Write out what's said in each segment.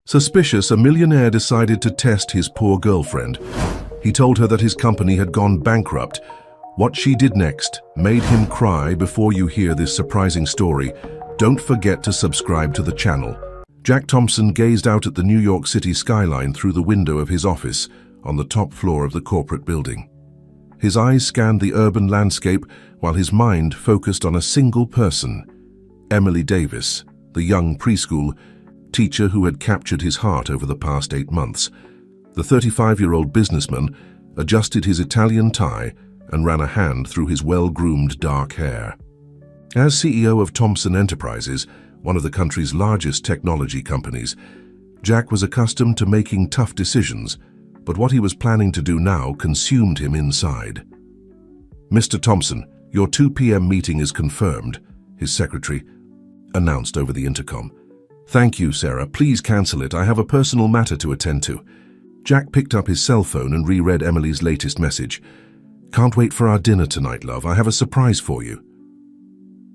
Suspicious, a millionaire decided to test his poor girlfriend. He told her that his company had gone bankrupt. What she did next made him cry. Before you hear this surprising story, don't forget to subscribe to the channel. Jack Thompson gazed out at the New York City skyline through the window of his office on the top floor of the corporate building. His eyes scanned the urban landscape while his mind focused on a single person, Emily Davis, the young preschool teacher who had captured his heart over the past 8 months. The 35-year-old businessman adjusted his Italian tie and ran a hand through his well-groomed dark hair. As CEO of Thompson Enterprises, one of the country's largest technology companies, Jack was accustomed to making tough decisions, but what he was planning to do now consumed him inside. "Mr. Thompson, your 2 p.m. meeting is confirmed," his secretary announced over the intercom. "Thank you, Sarah. Please cancel it. I have a personal matter to attend to." Jack picked up his cell phone and reread Emily's latest message. "Can't wait for our dinner tonight, love. I have a surprise for you."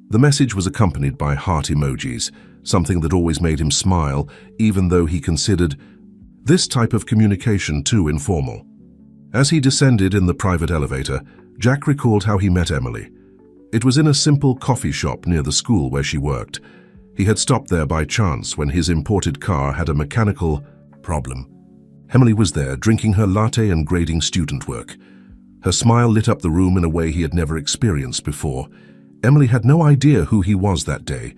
The message was accompanied by heart emojis, something that always made him smile, even though he considered this type of communication too informal. As he descended in the private elevator, Jack recalled how he met Emily. It was in a simple coffee shop near the school where she worked. He had stopped there by chance when his imported car had a mechanical problem. Emily was there, drinking her latte and grading student work. Her smile lit up the room in a way he had never experienced before. Emily had no idea who he was that day.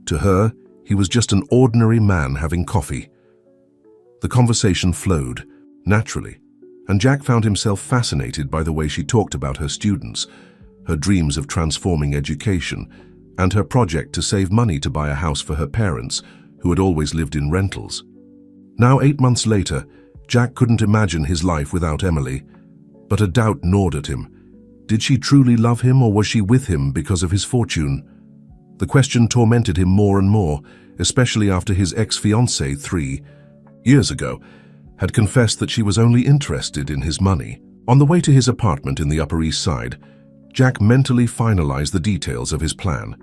To her, he was just an ordinary man having coffee. The conversation flowed naturally, and Jack found himself fascinated by the way she talked about her students, her dreams of transforming education, and her project to save money to buy a house for her parents, who had always lived in rentals. Now, 8 months later, Jack couldn't imagine his life without Emily, but a doubt gnawed at him. Did she truly love him, or was she with him because of his fortune? The question tormented him more and more, especially after his ex-fiancée 3 years ago had confessed that she was only interested in his money. On the way to his apartment in the Upper East Side, Jack mentally finalized the details of his plan.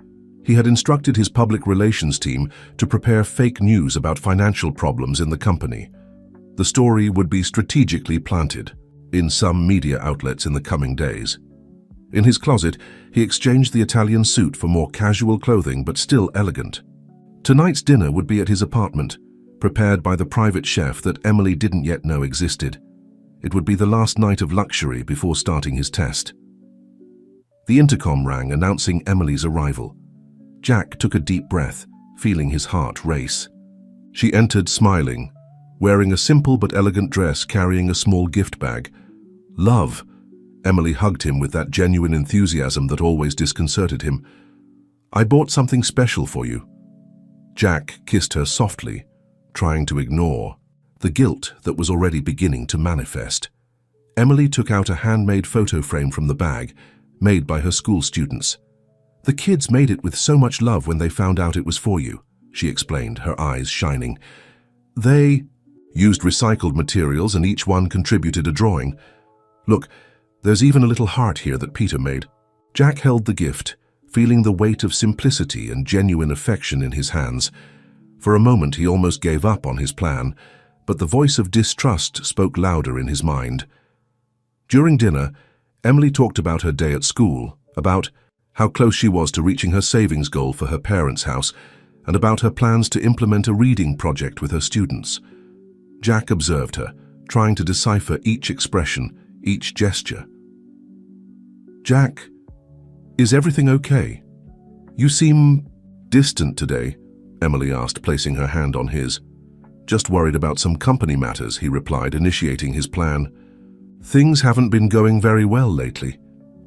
He had instructed his public relations team to prepare fake news about financial problems in the company. The story would be strategically planted in some media outlets in the coming days. In his closet, he exchanged the Italian suit for more casual clothing but still elegant. Tonight's dinner would be at his apartment, prepared by the private chef that Emily didn't yet know existed. It would be the last night of luxury before starting his test. The intercom rang, announcing Emily's arrival. Jack took a deep breath, feeling his heart race. She entered smiling, wearing a simple but elegant dress, carrying a small gift bag. "Love." Emily hugged him with that genuine enthusiasm that always disconcerted him. "I bought something special for you." Jack kissed her softly, trying to ignore the guilt that was already beginning to manifest. Emily took out a handmade photo frame from the bag, made by her school students. "The kids made it with so much love when they found out it was for you," she explained, her eyes shining. "They used recycled materials and each one contributed a drawing. Look, there's even a little heart here that Peter made." Jack held the gift, feeling the weight of simplicity and genuine affection in his hands. For a moment, he almost gave up on his plan, but the voice of distrust spoke louder in his mind. During dinner, Emily talked about her day at school, about how close she was to reaching her savings goal for her parents' house, and about her plans to implement a reading project with her students. Jack observed her, trying to decipher each expression, each gesture. "Jack, is everything okay? You seem distant today," Emily asked, placing her hand on his. "Just worried about some company matters," he replied, initiating his plan. "Things haven't been going very well lately."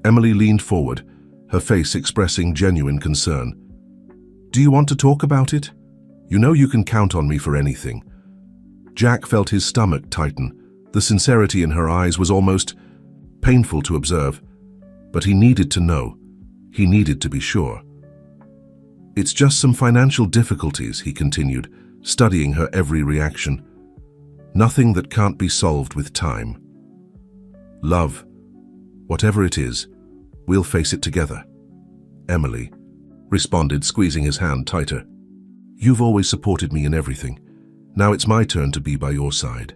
Emily leaned forward, her face expressing genuine concern. "Do you want to talk about it? You know you can count on me for anything." Jack felt his stomach tighten. The sincerity in her eyes was almost painful to observe, but he needed to know. He needed to be sure. "It's just some financial difficulties," he continued, studying her every reaction. "Nothing that can't be solved with time. Love, whatever it is, we'll face it together." Emily responded, squeezing his hand tighter. "You've always supported me in everything, Now it's my turn to be by your side."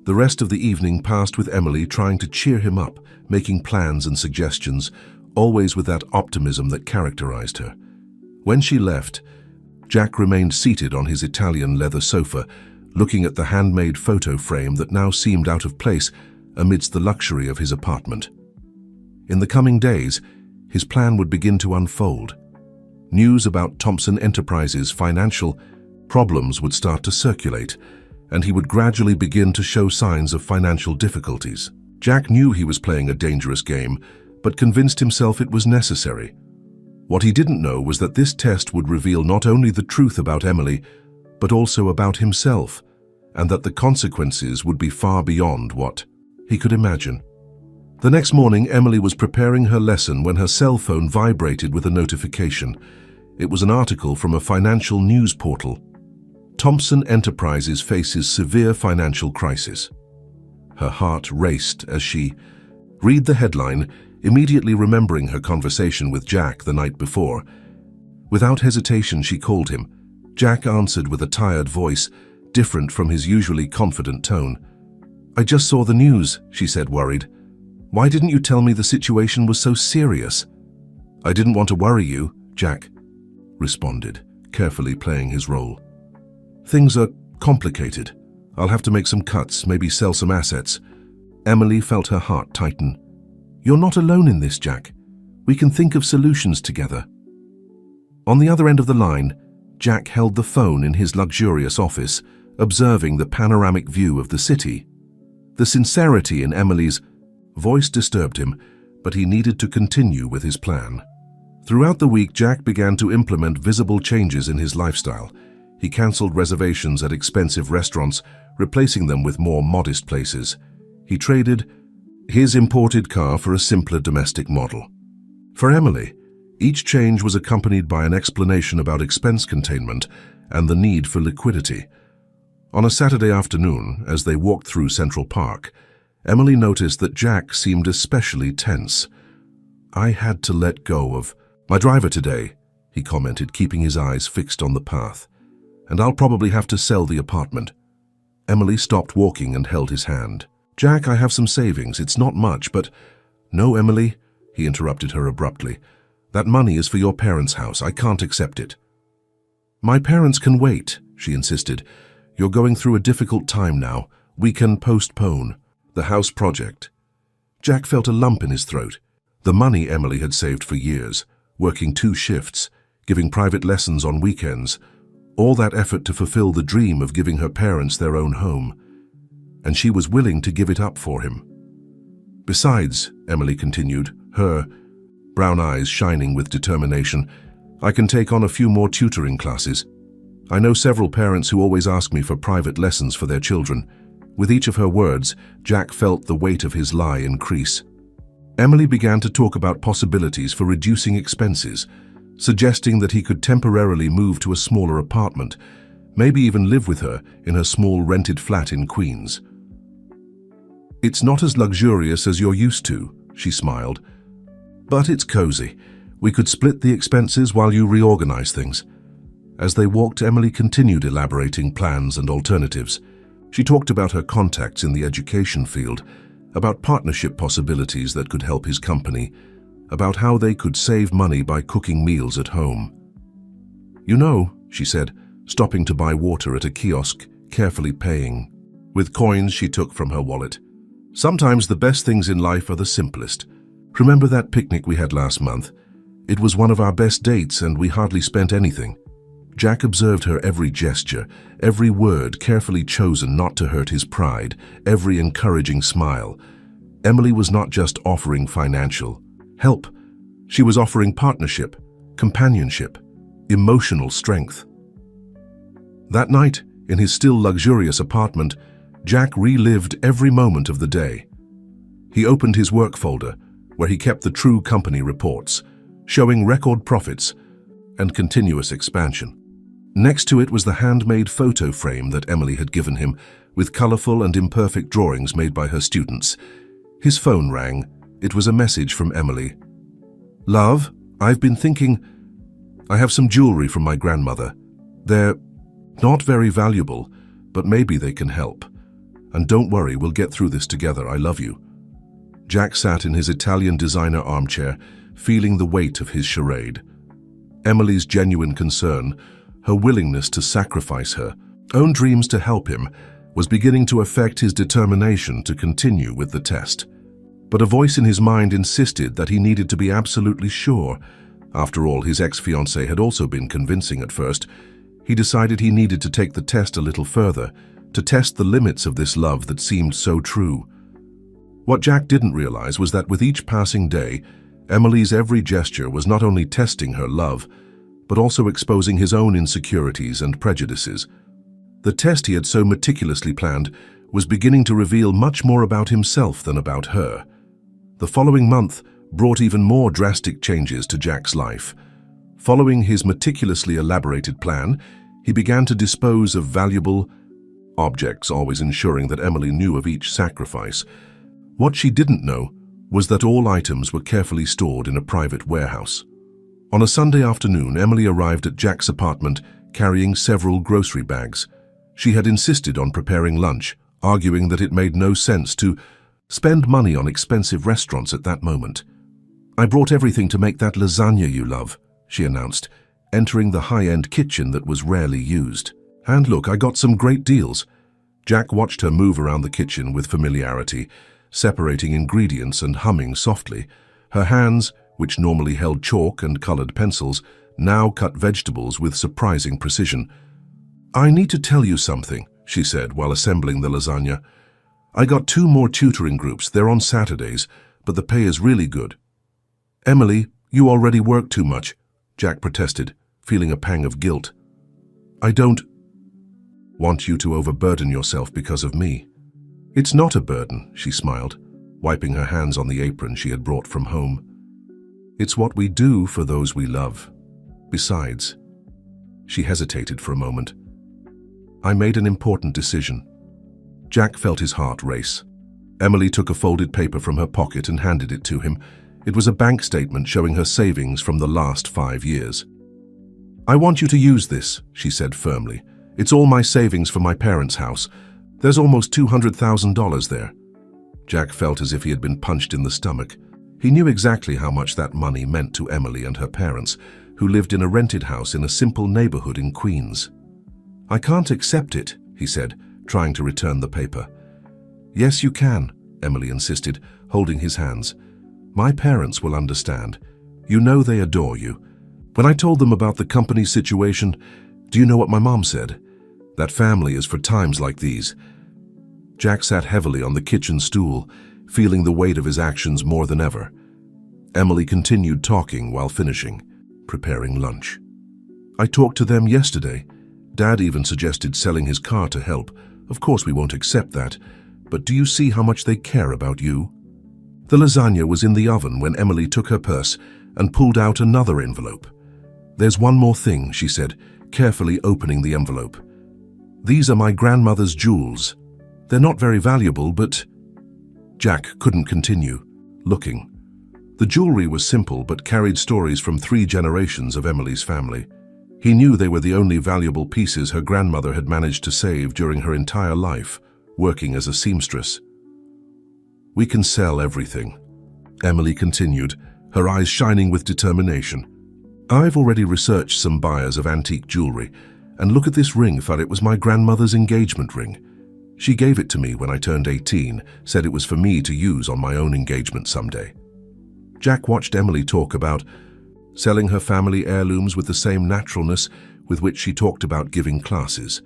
The rest of the evening passed with Emily trying to cheer him up, making plans and suggestions, always with that optimism that characterized her. When she left, Jack remained seated on his Italian leather sofa, looking at the handmade photo frame that now seemed out of place amidst the luxury of his apartment. In the coming days, his plan would begin to unfold. News about Thompson Enterprises' financial problems would start to circulate, and he would gradually begin to show signs of financial difficulties. Jack knew he was playing a dangerous game, but convinced himself it was necessary. What he didn't know was that this test would reveal not only the truth about Emily, but also about himself, and that the consequences would be far beyond what he could imagine. The next morning, Emily was preparing her lesson when her cell phone vibrated with a notification. It was an article from a financial news portal. Thompson Enterprises faces severe financial crisis. Her heart raced as she read the headline, immediately remembering her conversation with Jack the night before. Without hesitation, she called him. Jack answered with a tired voice, different from his usually confident tone. "I just saw the news," she said, worried. "Why didn't you tell me the situation was so serious?" "I didn't want to worry you," Jack responded, carefully playing his role. "Things are complicated. I'll have to make some cuts, maybe sell some assets." Emily felt her heart tighten. "You're not alone in this, Jack. We can think of solutions together." On the other end of the line, Jack held the phone in his luxurious office, observing the panoramic view of the city. The sincerity in Emily's voice disturbed him, but he needed to continue with his plan. Throughout the week, Jack began to implement visible changes in his lifestyle. He cancelled reservations at expensive restaurants, replacing them with more modest places. He traded his imported car for a simpler domestic model. For Emily, each change was accompanied by an explanation about expense containment and the need for liquidity. On a Saturday afternoon, as they walked through Central Park, Emily noticed that Jack seemed especially tense. "I had to let go of my driver today," he commented, keeping his eyes fixed on the path. "And I'll probably have to sell the apartment." Emily stopped walking and held his hand. "Jack, I have some savings. It's not much, but—" "No, Emily," he interrupted her abruptly. "That money is for your parents' house. I can't accept it." "My parents can wait," she insisted. "You're going through a difficult time now. We can postpone the house project." Jack felt a lump in his throat. The money Emily had saved for years, working 2 shifts, giving private lessons on weekends, all that effort to fulfill the dream of giving her parents their own home. And she was willing to give it up for him. "Besides," Emily continued, her brown eyes shining with determination, "I can take on a few more tutoring classes. I know several parents who always ask me for private lessons for their children." With each of her words, Jack felt the weight of his lie increase. Emily began to talk about possibilities for reducing expenses, suggesting that he could temporarily move to a smaller apartment, maybe even live with her in her small rented flat in Queens. "It's not as luxurious as you're used to," she smiled, "but it's cozy. We could split the expenses while you reorganize things." As they walked, Emily continued elaborating plans and alternatives. She talked about her contacts in the education field, about partnership possibilities that could help his company, about how they could save money by cooking meals at home. "You know," she said, stopping to buy water at a kiosk, carefully paying with coins she took from her wallet, "sometimes the best things in life are the simplest. Remember that picnic we had last month? It was one of our best dates and we hardly spent anything." Jack observed her every gesture, every word carefully chosen not to hurt his pride, every encouraging smile. Emily was not just offering financial help. She was offering partnership, companionship, emotional strength. That night, in his still luxurious apartment, Jack relived every moment of the day. He opened his work folder, where he kept the true company reports, showing record profits and continuous expansion. Next to it was the handmade photo frame that Emily had given him, with colorful and imperfect drawings made by her students. His phone rang. It was a message from Emily. "Love, I've been thinking. I have some jewelry from my grandmother. They're not very valuable, but maybe they can help. And don't worry, we'll get through this together. I love you." Jack sat in his Italian designer armchair, feeling the weight of his charade. Emily's genuine concern, her willingness to sacrifice her own dreams to help him, was beginning to affect his determination to continue with the test. But a voice in his mind insisted that he needed to be absolutely sure. After all, his ex-fiancée had also been convincing at first. He decided he needed to take the test a little further, to test the limits of this love that seemed so true. What Jack didn't realize was that with each passing day, Emily's every gesture was not only testing her love, but also exposing his own insecurities and prejudices. The test he had so meticulously planned was beginning to reveal much more about himself than about her. The following month brought even more drastic changes to Jack's life. Following his meticulously elaborated plan, he began to dispose of valuable objects, always ensuring that Emily knew of each sacrifice. What she didn't know was that all items were carefully stored in a private warehouse. On a Sunday afternoon, Emily arrived at Jack's apartment carrying several grocery bags. She had insisted on preparing lunch, arguing that it made no sense to spend money on expensive restaurants at that moment. "I brought everything to make that lasagna you love," she announced, entering the high-end kitchen that was rarely used. "And look, I got some great deals." Jack watched her move around the kitchen with familiarity, separating ingredients and humming softly. Her hands, which normally held chalk and colored pencils, now cut vegetables with surprising precision. "I need to tell you something," she said while assembling the lasagna. "I got 2 more tutoring groups. They're on Saturdays, but the pay is really good." "Emily, you already work too much," Jack protested, feeling a pang of guilt. "I don't want you to overburden yourself because of me." "It's not a burden," she smiled, wiping her hands on the apron she had brought from home. "It's what we do for those we love. Besides," she hesitated for a moment, "I made an important decision." Jack felt his heart race. Emily took a folded paper from her pocket and handed it to him. It was a bank statement showing her savings from the last 5 years. "I want you to use this," she said firmly. "It's all my savings for my parents' house. There's almost $200,000 there." Jack felt as if he had been punched in the stomach. He knew exactly how much that money meant to Emily and her parents, who lived in a rented house in a simple neighborhood in Queens. "I can't accept it," he said, trying to return the paper. "Yes, you can," Emily insisted, holding his hands. "My parents will understand. You know they adore you. When I told them about the company's situation, do you know what my mom said? That family is for times like these." Jack sat heavily on the kitchen stool, feeling the weight of his actions more than ever. Emily continued talking while finishing, preparing lunch. "I talked to them yesterday. Dad even suggested selling his car to help. Of course we won't accept that, but do you see how much they care about you?" The lasagna was in the oven when Emily took her purse and pulled out another envelope. "There's one more thing," she said, carefully opening the envelope. "These are my grandmother's jewels. They're not very valuable, but—" Jack couldn't continue, looking. The jewelry was simple but carried stories from 3 generations of Emily's family. He knew they were the only valuable pieces her grandmother had managed to save during her entire life, working as a seamstress. "We can sell everything," Emily continued, her eyes shining with determination. "I've already researched some buyers of antique jewelry, and look at this ring. Thought it was my grandmother's engagement ring. She gave it to me when I turned 18, said it was for me to use on my own engagement someday." Jack watched Emily talk about selling her family heirlooms with the same naturalness with which she talked about giving classes.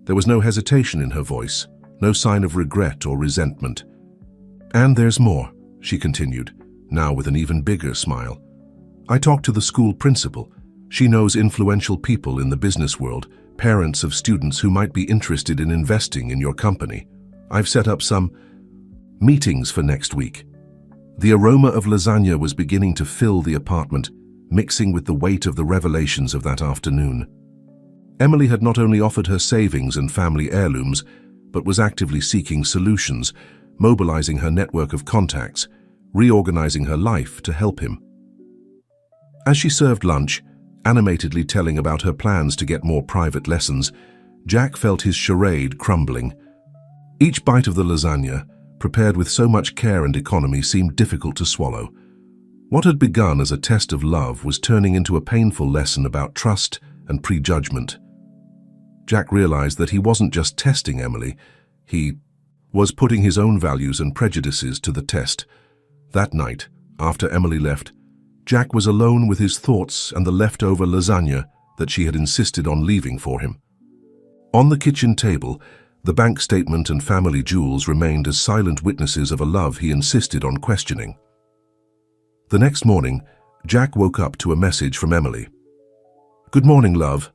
There was no hesitation in her voice, no sign of regret or resentment. "And there's more," she continued, now with an even bigger smile. "I talked to the school principal. She knows influential people in the business world, parents of students who might be interested in investing in your company. I've set up some meetings for next week." The aroma of lasagna was beginning to fill the apartment, mixing with the weight of the revelations of that afternoon. Emily had not only offered her savings and family heirlooms, but was actively seeking solutions, mobilizing her network of contacts, reorganizing her life to help him. As she served lunch, animatedly telling about her plans to get more private lessons, Jack felt his charade crumbling. Each bite of the lasagna, prepared with so much care and economy, seemed difficult to swallow. What had begun as a test of love was turning into a painful lesson about trust and prejudgment. Jack realized that he wasn't just testing Emily, he was putting his own values and prejudices to the test. That night, after Emily left, Jack was alone with his thoughts and the leftover lasagna that she had insisted on leaving for him. On the kitchen table, the bank statement and family jewels remained as silent witnesses of a love he insisted on questioning. The next morning, Jack woke up to a message from Emily. "Good morning, love.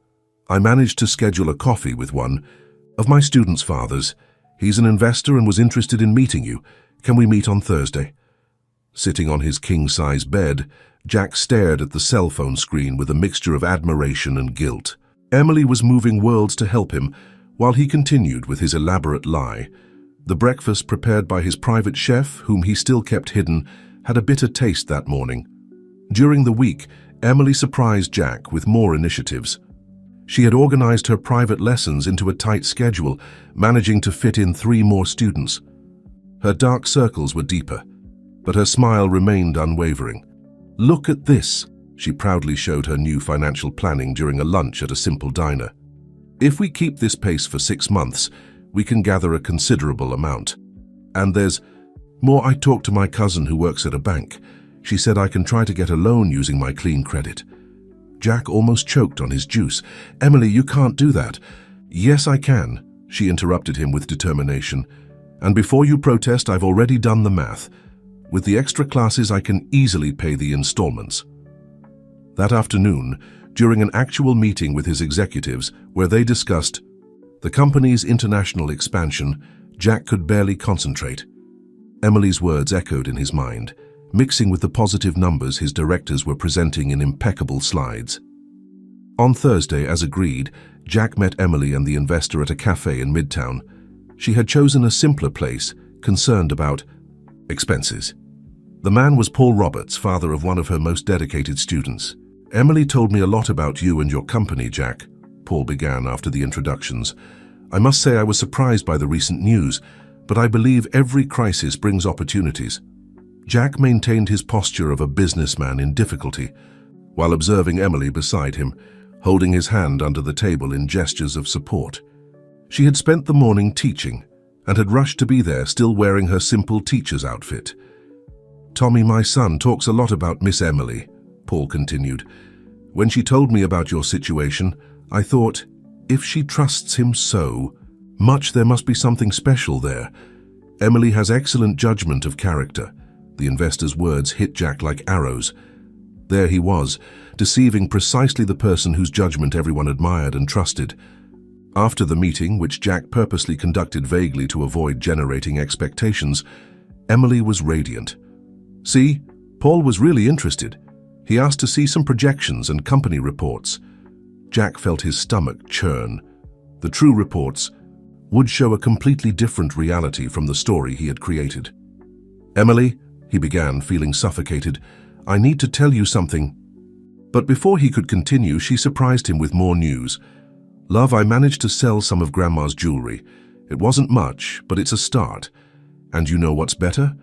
I managed to schedule a coffee with one of my students' fathers. He's an investor and was interested in meeting you. Can we meet on Thursday?" Sitting on his king-size bed, Jack stared at the cell phone screen with a mixture of admiration and guilt. Emily was moving worlds to help him, while he continued with his elaborate lie. The breakfast prepared by his private chef, whom he still kept hidden, had a bitter taste that morning. During the week, Emily surprised Jack with more initiatives. She had organized her private lessons into a tight schedule, managing to fit in 3 more students. Her dark circles were deeper, but her smile remained unwavering. "Look at this," she proudly showed her new financial planning during a lunch at a simple diner. "If we keep this pace for 6 months, we can gather a considerable amount. And there's more. I talked to my cousin who works at a bank. She said I can try to get a loan using my clean credit." Jack almost choked on his juice. "Emily, you can't do that." "Yes, I can," she interrupted him with determination. "And before you protest, I've already done the math. With the extra classes, I can easily pay the installments." That afternoon, during an actual meeting with his executives where they discussed the company's international expansion, Jack could barely concentrate. Emily's words echoed in his mind, mixing with the positive numbers his directors were presenting in impeccable slides. On Thursday, as agreed, Jack met Emily and the investor at a cafe in Midtown. She had chosen a simpler place, concerned about expenses. The man was Paul Roberts, father of one of her most dedicated students. "Emily told me a lot about you and your company, Jack," Paul began after the introductions. "I must say I was surprised by the recent news, but I believe every crisis brings opportunities." Jack maintained his posture of a businessman in difficulty, while observing Emily beside him, holding his hand under the table in gestures of support. She had spent the morning teaching, and had rushed to be there still wearing her simple teacher's outfit. "Tommy, my son, talks a lot about Miss Emily," Paul continued. "When she told me about your situation, I thought, if she trusts him so much, there must be something special there. Emily has excellent judgment of character." The investor's words hit Jack like arrows. There he was, deceiving precisely the person whose judgment everyone admired and trusted. After the meeting, which Jack purposely conducted vaguely to avoid generating expectations, Emily was radiant. "See, Paul was really interested. He asked to see some projections and company reports." Jack felt his stomach churn. The true reports would show a completely different reality from the story he had created. "Emily," he began, feeling suffocated, "I need to tell you something." But before he could continue, she surprised him with more news. "Love, I managed to sell some of Grandma's jewelry. It wasn't much, but it's a start. And you know what's better?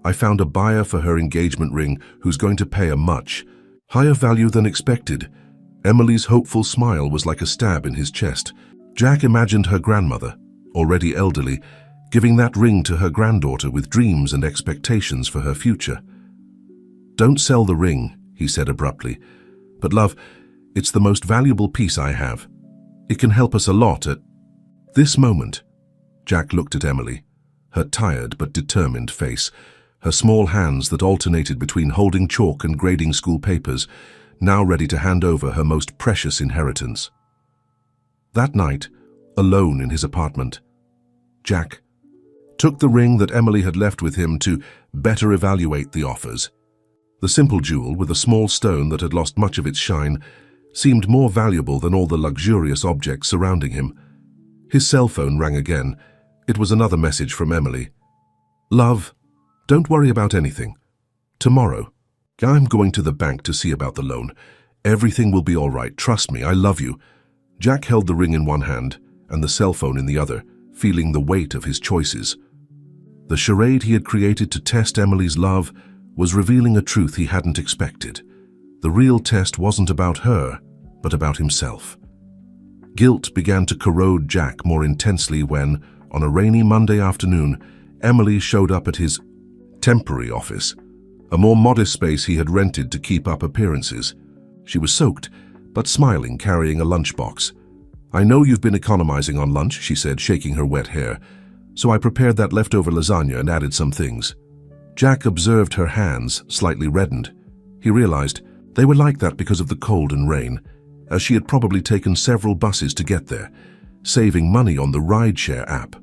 I found a buyer for her engagement ring who's going to pay a much higher value than expected." Emily's hopeful smile was like a stab in his chest. Jack imagined her grandmother, already elderly, giving that ring to her granddaughter with dreams and expectations for her future. "Don't sell the ring," he said abruptly. "But love, it's the most valuable piece I have. It can help us a lot at this moment." Jack looked at Emily, her tired but determined face, her small hands that alternated between holding chalk and grading school papers, now ready to hand over her most precious inheritance. That night, alone in his apartment, Jack took the ring that Emily had left with him to better evaluate the offers. The simple jewel, with a small stone that had lost much of its shine, seemed more valuable than all the luxurious objects surrounding him. His cell phone rang again. It was another message from Emily. "Love, don't worry about anything. Tomorrow, I'm going to the bank to see about the loan. Everything will be all right. Trust me, I love you." Jack held the ring in one hand and the cell phone in the other, feeling the weight of his choices. The charade he had created to test Emily's love was revealing a truth he hadn't expected. The real test wasn't about her, but about himself. Guilt began to corrode Jack more intensely when, on a rainy Monday afternoon, Emily showed up at his temporary office, a more modest space he had rented to keep up appearances. She was soaked, but smiling, carrying a lunchbox. "I know you've been economizing on lunch," she said, shaking her wet hair, "so I prepared that leftover lasagna and added some things." Jack observed her hands, slightly reddened. He realized they were like that because of the cold and rain, as she had probably taken several buses to get there, saving money on the rideshare app.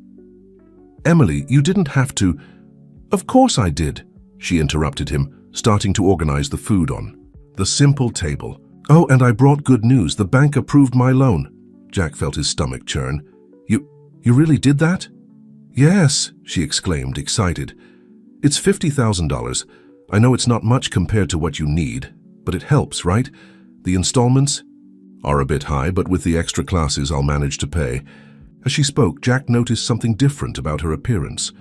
"Emily, you didn't have to—" "Of course I did," she interrupted him, starting to organize the food on the simple table. "Oh, and I brought good news. The bank approved my loan." Jack felt his stomach churn. You really did that?" "Yes," she exclaimed, excited. "It's $50,000. I know it's not much compared to what you need, but it helps, right? The installments are a bit high, but with the extra classes I'll manage to pay." As she spoke, Jack noticed something different about her appearance.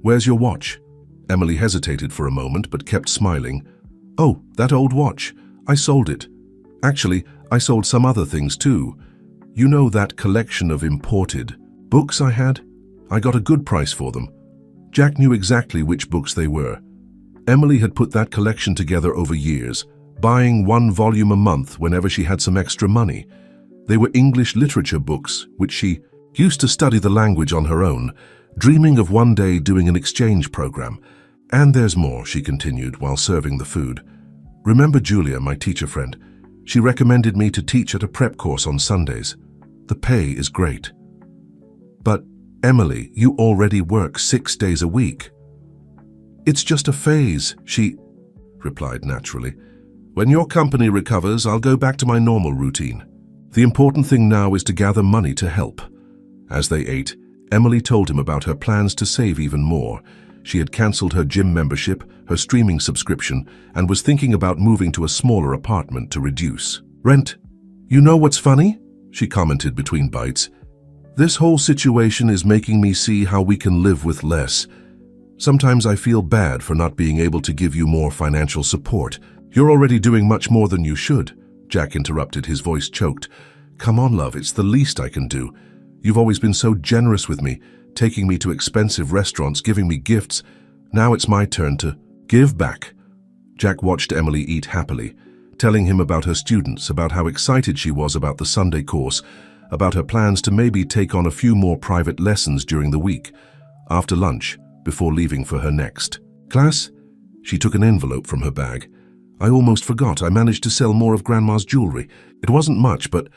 "Where's your watch?" Emily hesitated for a moment, but kept smiling. "Oh, that old watch. I sold it. Actually, I sold some other things too. You know that collection of imported books I had? I got a good price for them." Jack knew exactly which books they were. Emily had put that collection together over years, buying one volume a month whenever she had some extra money. They were English literature books, which she used to study the language on her own, dreaming of one day doing an exchange program. "And there's more," she continued while serving the food. "Remember Julia, my teacher friend? She recommended me to teach at a prep course on Sundays. The pay is great." "But, Emily, you already work 6 days a week." "It's just a phase," she replied naturally. "When your company recovers, I'll go back to my normal routine. The important thing now is to gather money to help." As they ate, Emily told him about her plans to save even more. She had cancelled her gym membership, her streaming subscription, and was thinking about moving to a smaller apartment to reduce rent. "You know what's funny?" she commented between bites. "This whole situation is making me see how we can live with less. Sometimes I feel bad for not being able to give you more financial support." "You're already doing much more than you should," Jack interrupted, his voice choked. "Come on, love, it's the least I can do. You've always been so generous with me, taking me to expensive restaurants, giving me gifts. Now it's my turn to give back." Jack watched Emily eat happily, telling him about her students, about how excited she was about the Sunday course, about her plans to maybe take on a few more private lessons during the week. After lunch, before leaving for her next class, she took an envelope from her bag. "I almost forgot. I managed to sell more of Grandma's jewelry. It wasn't much, but—"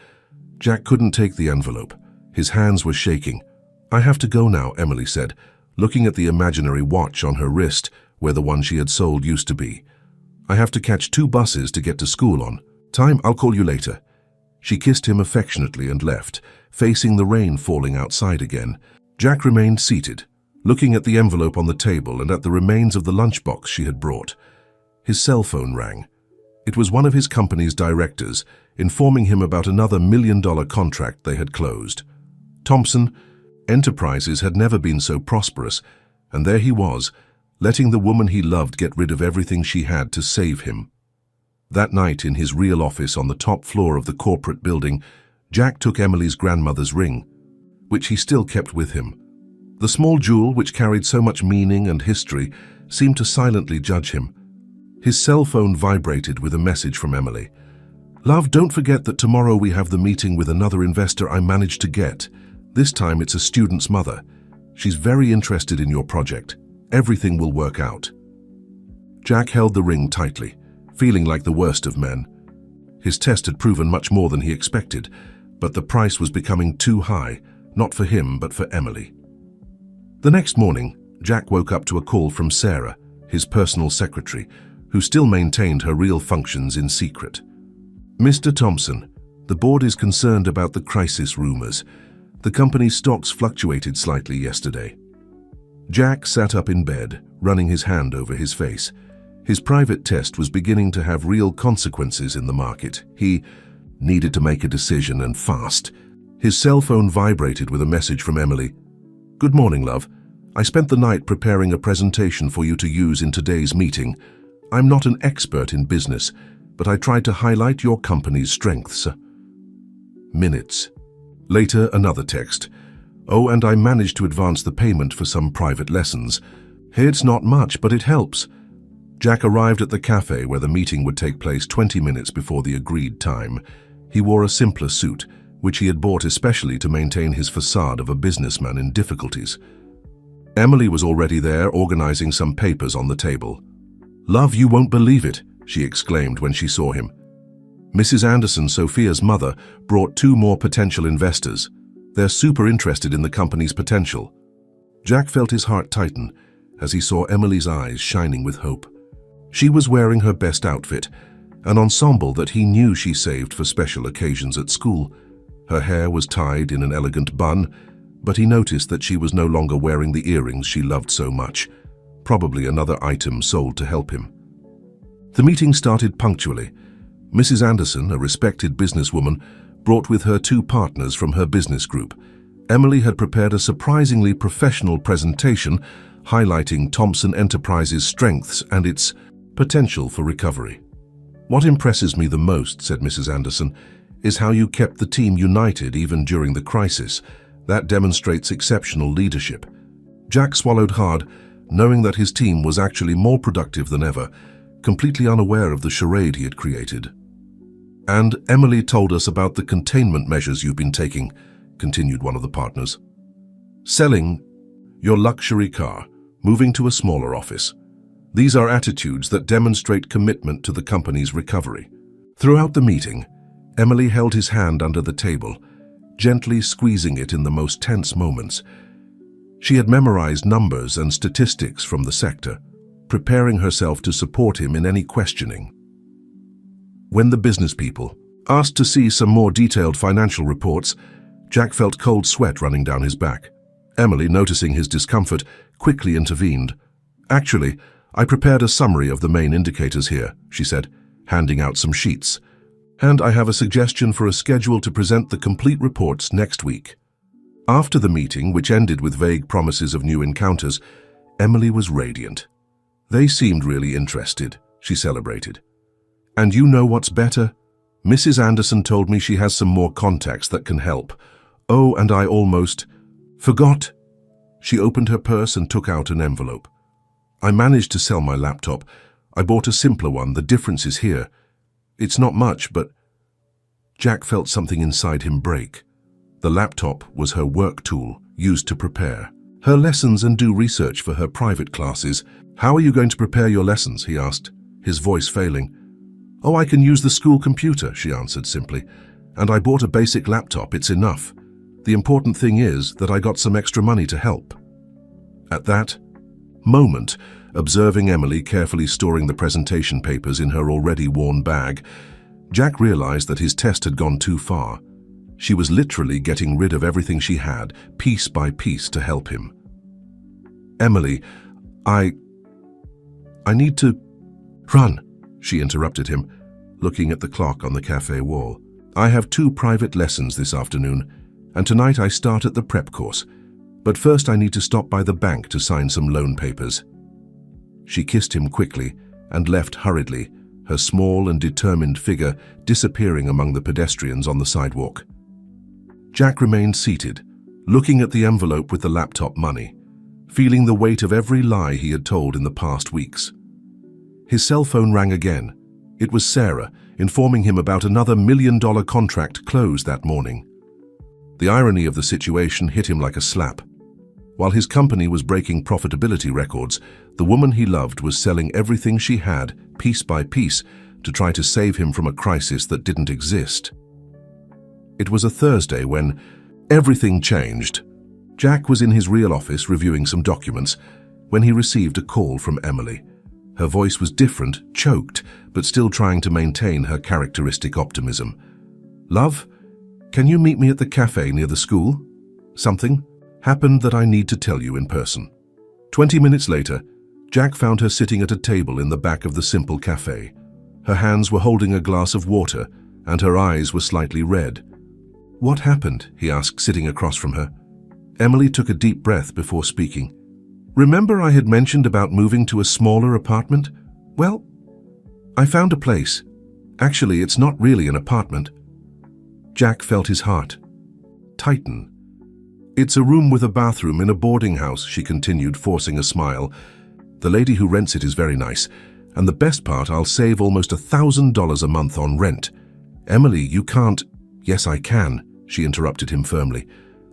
Jack couldn't take the envelope. His hands were shaking. "I have to go now," Emily said, looking at the imaginary watch on her wrist where the one she had sold used to be. "I have to catch 2 buses to get to school on time. I'll call you later." She kissed him affectionately and left, facing the rain falling outside again. Jack remained seated, looking at the envelope on the table and at the remains of the lunchbox she had brought. His cell phone rang. It was one of his company's directors, informing him about another $1 million contract they had closed. Thompson Enterprises had never been so prosperous, and there he was, letting the woman he loved get rid of everything she had to save him. That night, in his real office on the top floor of the corporate building, Jack took Emily's grandmother's ring, which he still kept with him. The small jewel, which carried so much meaning and history, seemed to silently judge him. His cell phone vibrated with a message from Emily. "Love, don't forget that tomorrow we have the meeting with another investor I managed to get. This time it's a student's mother. She's very interested in your project. Everything will work out." Jack held the ring tightly, feeling like the worst of men. His test had proven much more than he expected, but the price was becoming too high, not for him, but for Emily. The next morning, Jack woke up to a call from Sarah, his personal secretary, who still maintained her real functions in secret. "Mr. Thompson, the board is concerned about the crisis rumors. The company's stocks fluctuated slightly yesterday." Jack sat up in bed, running his hand over his face. His private test was beginning to have real consequences in the market. He needed to make a decision, and fast. His cell phone vibrated with a message from Emily. "Good morning, love. I spent the night preparing a presentation for you to use in today's meeting. I'm not an expert in business, but I tried to highlight your company's strengths." Minutes. Later, another text. "Oh, and I managed to advance the payment for some private lessons. It's not much, but it helps." Jack arrived at the cafe where the meeting would take place 20 minutes before the agreed time. He wore a simpler suit, which he had bought especially to maintain his facade of a businessman in difficulties. Emily was already there, organizing some papers on the table. "Love, you won't believe it," she exclaimed when she saw him. Mrs. Anderson, Sophia's mother, brought 2 more potential investors. They're super interested in the company's potential. Jack felt his heart tighten as he saw Emily's eyes shining with hope. She was wearing her best outfit, an ensemble that he knew she saved for special occasions at school. Her hair was tied in an elegant bun, but he noticed that she was no longer wearing the earrings she loved so much, probably another item sold to help him. The meeting started punctually. Mrs. Anderson, a respected businesswoman, brought with her 2 partners from her business group. Emily had prepared a surprisingly professional presentation highlighting Thompson Enterprises' strengths and its potential for recovery. "What impresses me the most," said Mrs. Anderson, "is how you kept the team united even during the crisis. That demonstrates exceptional leadership." Jack swallowed hard, knowing that his team was actually more productive than ever, completely unaware of the charade he had created. "And Emily told us about the containment measures you've been taking," continued one of the partners. "Selling your luxury car, moving to a smaller office. These are attitudes that demonstrate commitment to the company's recovery." Throughout the meeting, Emily held his hand under the table, gently squeezing it in the most tense moments. She had memorized numbers and statistics from the sector, preparing herself to support him in any questioning. When the business people asked to see some more detailed financial reports, Jack felt cold sweat running down his back. Emily, noticing his discomfort, quickly intervened. "Actually, I prepared a summary of the main indicators here," she said, handing out some sheets. "And I have a suggestion for a schedule to present the complete reports next week." After the meeting, which ended with vague promises of new encounters, Emily was radiant. "They seemed really interested," she celebrated. "And you know what's better? Mrs. Anderson told me she has some more contacts that can help. Oh, and I almost forgot." She opened her purse and took out an envelope. "I managed to sell my laptop. I bought a simpler one. The difference is here. It's not much, but..." Jack felt something inside him break. The laptop was her work tool, used to prepare her lessons and do research for her private classes. "How are you going to prepare your lessons?" he asked, his voice failing. "Oh, I can use the school computer," she answered simply. "And I bought a basic laptop. It's enough. The important thing is that I got some extra money to help." At that moment, observing Emily carefully storing the presentation papers in her already worn bag, Jack realized that his test had gone too far. She was literally getting rid of everything she had, piece by piece, to help him. "Emily, I need to run," she interrupted him, looking at the clock on the cafe wall. "I have 2 private lessons this afternoon, and tonight I start at the prep course. But first I need to stop by the bank to sign some loan papers." She kissed him quickly and left hurriedly, her small and determined figure disappearing among the pedestrians on the sidewalk. Jack remained seated, looking at the envelope with the laptop money, feeling the weight of every lie he had told in the past weeks. His cell phone rang again. It was Sarah, informing him about another $1 million contract closed that morning. The irony of the situation hit him like a slap. While his company was breaking profitability records, the woman he loved was selling everything she had, piece by piece, to try to save him from a crisis that didn't exist. It was a Thursday when everything changed. Jack was in his real office reviewing some documents when he received a call from Emily. Her voice was different, choked, but still trying to maintain her characteristic optimism. "Love, can you meet me at the cafe near the school? Something happened that I need to tell you in person." 20 minutes later, Jack found her sitting at a table in the back of the simple cafe. Her hands were holding a glass of water, and her eyes were slightly red. "What happened?" he asked, sitting across from her. Emily took a deep breath before speaking. "Remember I had mentioned about moving to a smaller apartment? Well, I found a place. Actually, it's not really an apartment." Jack felt his heart tighten. "It's a room with a bathroom in a boarding house," she continued, forcing a smile. "The lady who rents it is very nice, and the best part, I'll save almost $1,000 a month on rent." "Emily, you can't—" "Yes, I can," she interrupted him firmly.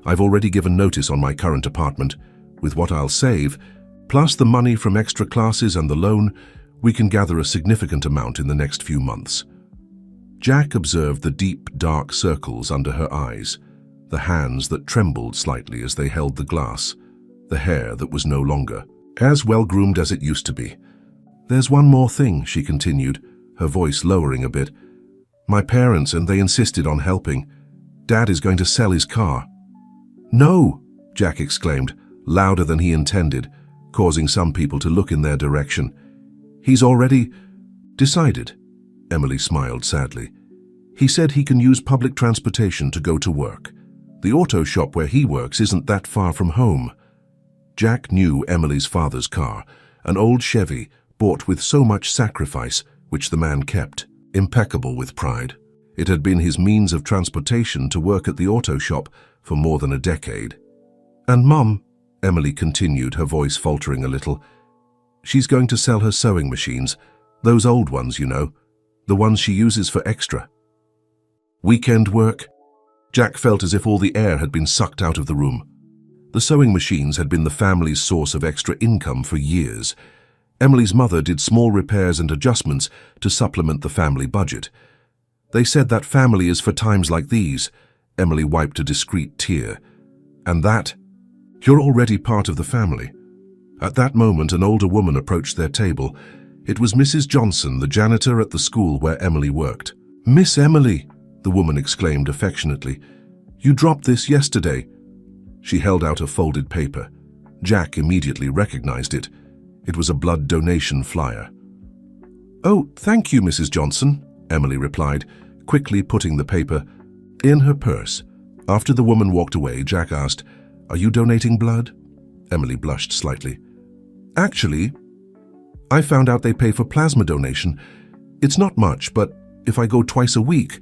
"I've already given notice on my current apartment. With what I'll save, plus the money from extra classes and the loan, we can gather a significant amount in the next few months." Jack observed the deep, dark circles under her eyes, the hands that trembled slightly as they held the glass, the hair that was no longer as well-groomed as it used to be. "There's one more thing," she continued, her voice lowering a bit. "My parents, and they insisted on helping. Dad is going to sell his car." "No!" Jack exclaimed, louder than he intended, causing some people to look in their direction. "He's already decided." Emily smiled sadly. "He said he can use public transportation to go to work. The auto shop where he works isn't that far from home." Jack knew Emily's father's car, an old Chevy bought with so much sacrifice, which the man kept, impeccable with pride. It had been his means of transportation to work at the auto shop for more than a decade. "And Mom," Emily continued, her voice faltering a little, "she's going to sell her sewing machines, those old ones, you know, the ones she uses for extra weekend work." Jack felt as if all the air had been sucked out of the room. The sewing machines had been the family's source of extra income for years. Emily's mother did small repairs and adjustments to supplement the family budget. "They said that family is for times like these." Emily wiped a discreet tear. "And that? You're already part of the family." At that moment, an older woman approached their table. It was Mrs. Johnson, the janitor at the school where Emily worked. "Miss Emily," the woman exclaimed affectionately, "you dropped this yesterday." She held out a folded paper. Jack immediately recognized it. It was a blood donation flyer. "Oh, thank you, Mrs. Johnson," Emily replied, quickly putting the paper in her purse. After the woman walked away, Jack asked, "Are you donating blood?" Emily blushed slightly. "Actually, I found out they pay for plasma donation. It's not much, but if I go twice a week..."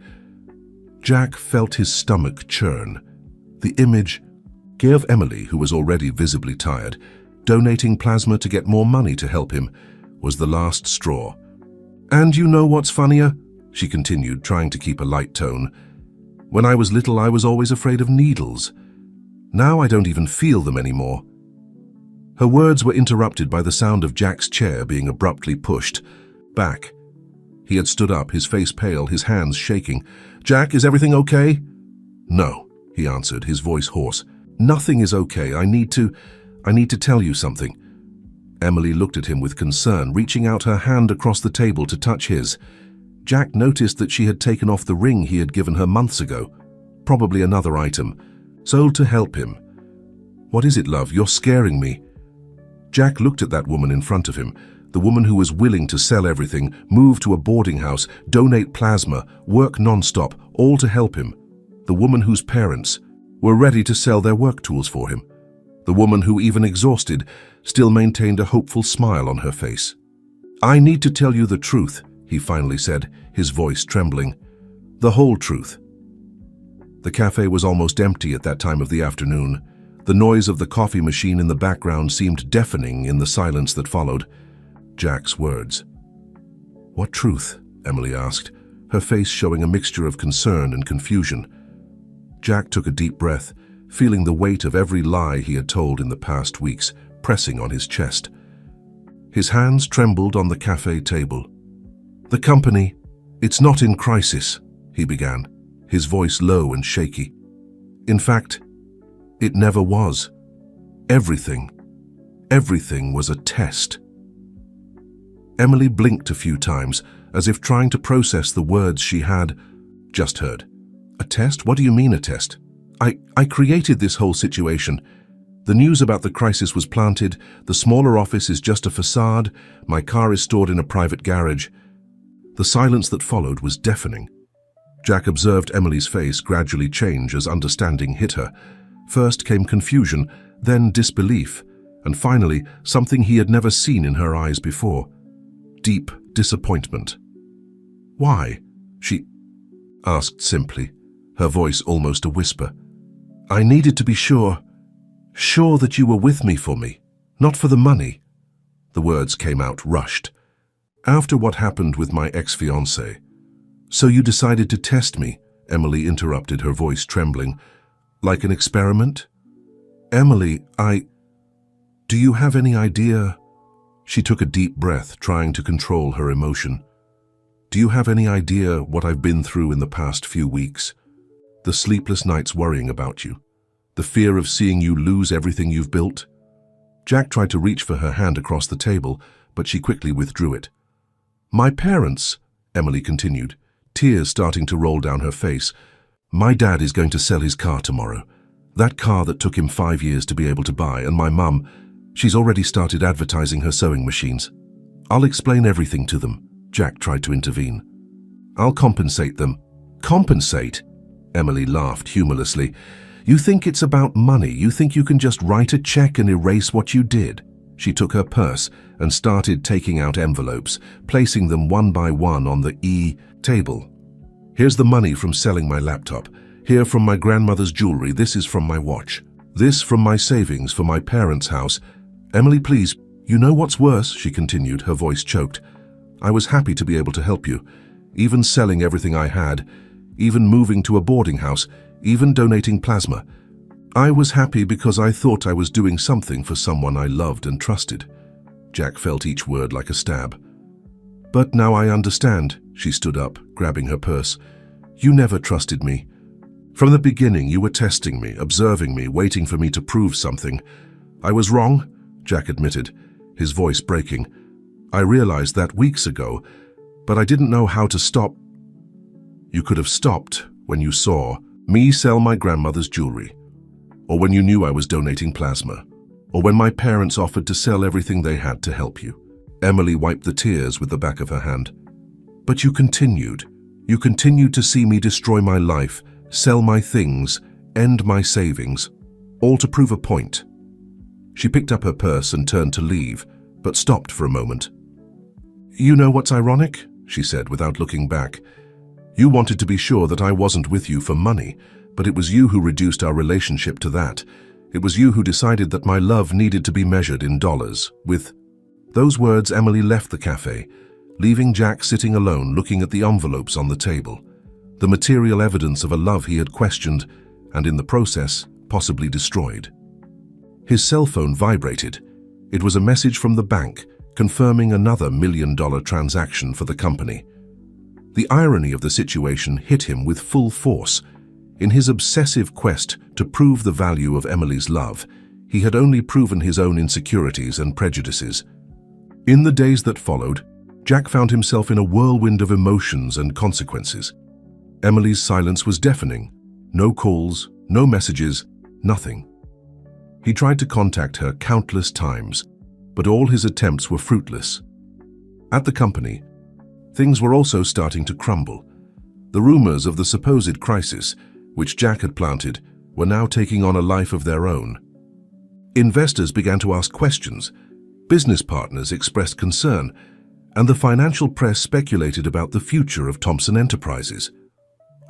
Jack felt his stomach churn. The image gave Emily, who was already visibly tired, donating plasma to get more money to help him, was the last straw. "And you know what's funnier?" she continued, trying to keep a light tone. "When I was little, I was always afraid of needles. Now I don't even feel them anymore." Her words were interrupted by the sound of Jack's chair being abruptly pushed back. He had stood up, his face pale, his hands shaking. "Jack, is everything okay?" "No," he answered, his voice hoarse. "Nothing is okay. I need to tell you something." Emily looked at him with concern, reaching out her hand across the table to touch his. Jack noticed that she had taken off the ring he had given her months ago, probably another item, sold to help him. "What is it, love? You're scaring me." Jack looked at that woman in front of him, the woman who was willing to sell everything, move to a boarding house, donate plasma, work non-stop, all to help him. The woman whose parents were ready to sell their work tools for him. The woman who, even exhausted, still maintained a hopeful smile on her face. "I need to tell you the truth," he finally said, his voice trembling. "The whole truth." The cafe was almost empty at that time of the afternoon. The noise of the coffee machine in the background seemed deafening in the silence that followed. Jack's words. "What truth?" Emily asked, her face showing a mixture of concern and confusion. Jack took a deep breath, feeling the weight of every lie he had told in the past weeks pressing on his chest. His hands trembled on the cafe table. "The company, it's not in crisis," he began, his voice low and shaky. "In fact, it never was. Everything was a test." Emily blinked a few times, as if trying to process the words she had just heard. "A test? What do you mean a test?" I created this whole situation. The news about the crisis was planted, the smaller office is just a facade, my car is stored in a private garage." The silence that followed was deafening. Jack observed Emily's face gradually change as understanding hit her. First came confusion, then disbelief, and finally something he had never seen in her eyes before. Deep disappointment. "Why?" she asked simply, her voice almost a whisper. "I needed to be sure that you were with me for me, not for the money." The words came out rushed. "After what happened with my ex-fiancé." "So you decided to test me," Emily interrupted, her voice trembling. "Like an experiment?" "Emily, do you have any idea?" She took a deep breath, trying to control her emotion. "Do you have any idea what I've been through in the past few weeks? The sleepless nights worrying about you. The fear of seeing you lose everything you've built?" Jack tried to reach for her hand across the table, but she quickly withdrew it. "My parents," Emily continued, tears starting to roll down her face. "My dad is going to sell his car tomorrow. That car that took him 5 years to be able to buy, and my mum, she's already started advertising her sewing machines. I'll explain everything to them," Jack tried to intervene. "I'll compensate them." "Compensate?" Emily laughed humorlessly. "You think it's about money? You think you can just write a check and erase what you did?" She took her purse and started taking out envelopes, placing them one by one on the table. "Here's the money from selling my laptop. Here from my grandmother's jewelry. This is from my watch. This from my savings for my parents' house. Emily, please, you know what's worse," she continued, her voice choked. "I was happy to be able to help you, even selling everything I had, even moving to a boarding house, even donating plasma. I was happy because I thought I was doing something for someone I loved and trusted." Jack felt each word like a stab. "But now I understand," she stood up, grabbing her purse. "You never trusted me. From the beginning, you were testing me, observing me, waiting for me to prove something. I was wrong," Jack admitted, his voice breaking. "I realized that weeks ago, but I didn't know how to stop." "You could have stopped when you saw me sell my grandmother's jewelry, or when you knew I was donating plasma, or when my parents offered to sell everything they had to help you." Emily wiped the tears with the back of her hand. "But you continued. You continued to see me destroy my life, sell my things, end my savings, all to prove a point." She picked up her purse and turned to leave, but stopped for a moment. "You know what's ironic?" she said without looking back. "You wanted to be sure that I wasn't with you for money, but it was you who reduced our relationship to that. It was you who decided that my love needed to be measured in dollars." With those words, Emily left the cafe, leaving Jack sitting alone looking at the envelopes on the table, the material evidence of a love he had questioned and in the process possibly destroyed. His cell phone vibrated. It was a message from the bank confirming another $1 million transaction for the company. The irony of the situation hit him with full force. In his obsessive quest to prove the value of Emily's love, he had only proven his own insecurities and prejudices. In the days that followed, Jack found himself in a whirlwind of emotions and consequences. Emily's silence was deafening. No calls, no messages, nothing. He tried to contact her countless times, but all his attempts were fruitless. At the company, things were also starting to crumble. The rumors of the supposed crisis, which Jack had planted, were now taking on a life of their own. Investors began to ask questions, business partners expressed concern, and the financial press speculated about the future of Thompson Enterprises.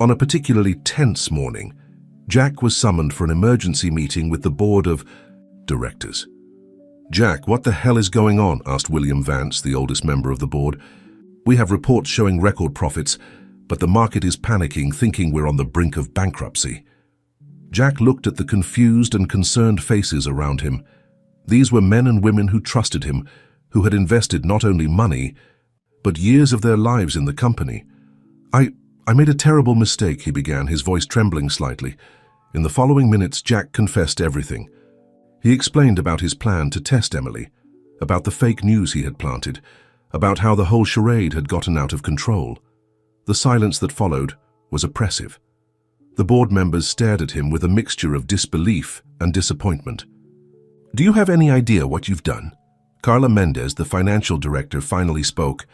On a particularly tense morning, Jack was summoned for an emergency meeting with the board of directors. "Jack, what the hell is going on?" asked William Vance, the oldest member of the board. "We have reports showing record profits, but the market is panicking, thinking we're on the brink of bankruptcy." Jack looked at the confused and concerned faces around him. These were men and women who trusted him, who had invested not only money, but years of their lives in the company. I made a terrible mistake," he began, his voice trembling slightly. In the following minutes, Jack confessed everything. He explained about his plan to test Emily, about the fake news he had planted, about how the whole charade had gotten out of control. The silence that followed was oppressive. The board members stared at him with a mixture of disbelief and disappointment. "Do you have any idea what you've done?" Carla Mendez, the financial director, finally spoke.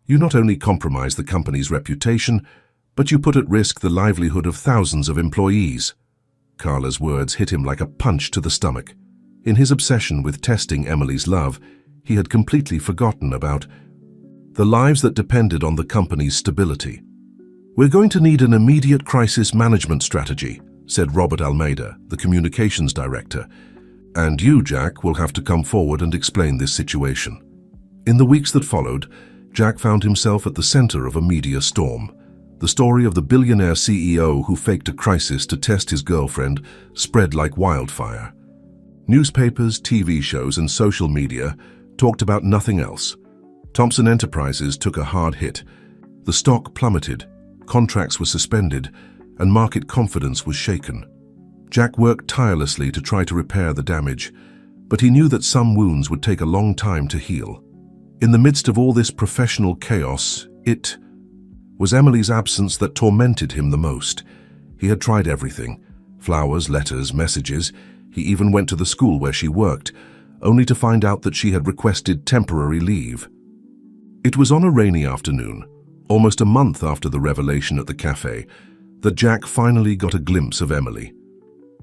"You not only compromised the company's reputation, But you put at risk the livelihood of thousands of employees. Carla's words hit him like a punch to the stomach. In his obsession with testing Emily's love, he had completely forgotten about the lives that depended on the company's stability. "We're going to need an immediate crisis management strategy," said Robert Almeida, the communications director. "And you, Jack, will have to come forward and explain this situation." In the weeks that followed, Jack found himself at the center of a media storm. The story of the billionaire CEO who faked a crisis to test his girlfriend spread like wildfire. Newspapers, TV shows, and social media talked about nothing else. Thomson Enterprises took a hard hit. The stock plummeted, contracts were suspended, and market confidence was shaken. Jack worked tirelessly to try to repair the damage, but he knew that some wounds would take a long time to heal. In the midst of all this professional chaos, it was Emily's absence that tormented him the most. He had tried everything: flowers, letters, messages. He even went to the school where she worked, only to find out that she had requested temporary leave. It was on a rainy afternoon, almost a month after the revelation at the cafe, that Jack finally got a glimpse of Emily.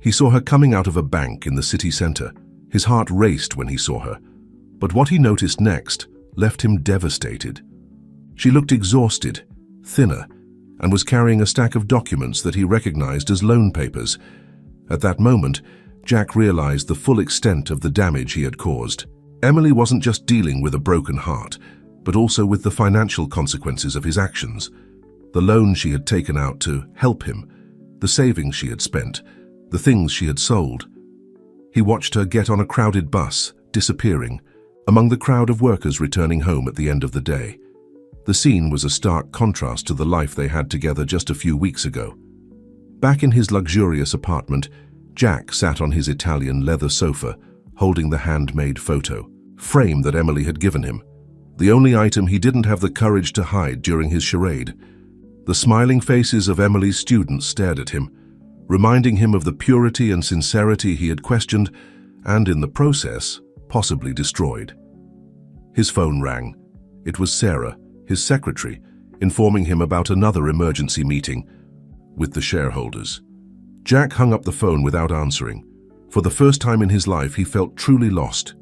He saw her coming out of a bank in the city center. His heart raced when he saw her, but what he noticed next left him devastated. She looked exhausted, thinner, and was carrying a stack of documents that he recognized as loan papers. At that moment, Jack realized the full extent of the damage he had caused. Emily wasn't just dealing with a broken heart, but also with the financial consequences of his actions. The loan she had taken out to help him, the savings she had spent, the things she had sold. He watched her get on a crowded bus, disappearing, among the crowd of workers returning home at the end of the day. The scene was a stark contrast to the life they had together just a few weeks ago. Back in his luxurious apartment, Jack sat on his Italian leather sofa, holding the handmade photo frame that Emily had given him, the only item he didn't have the courage to hide during his charade. The smiling faces of Emily's students stared at him, reminding him of the purity and sincerity he had questioned and, in the process, possibly destroyed. His phone rang. It was Sarah, his secretary, informing him about another emergency meeting with the shareholders. Jack hung up the phone without answering. For the first time in his life, he felt truly lost.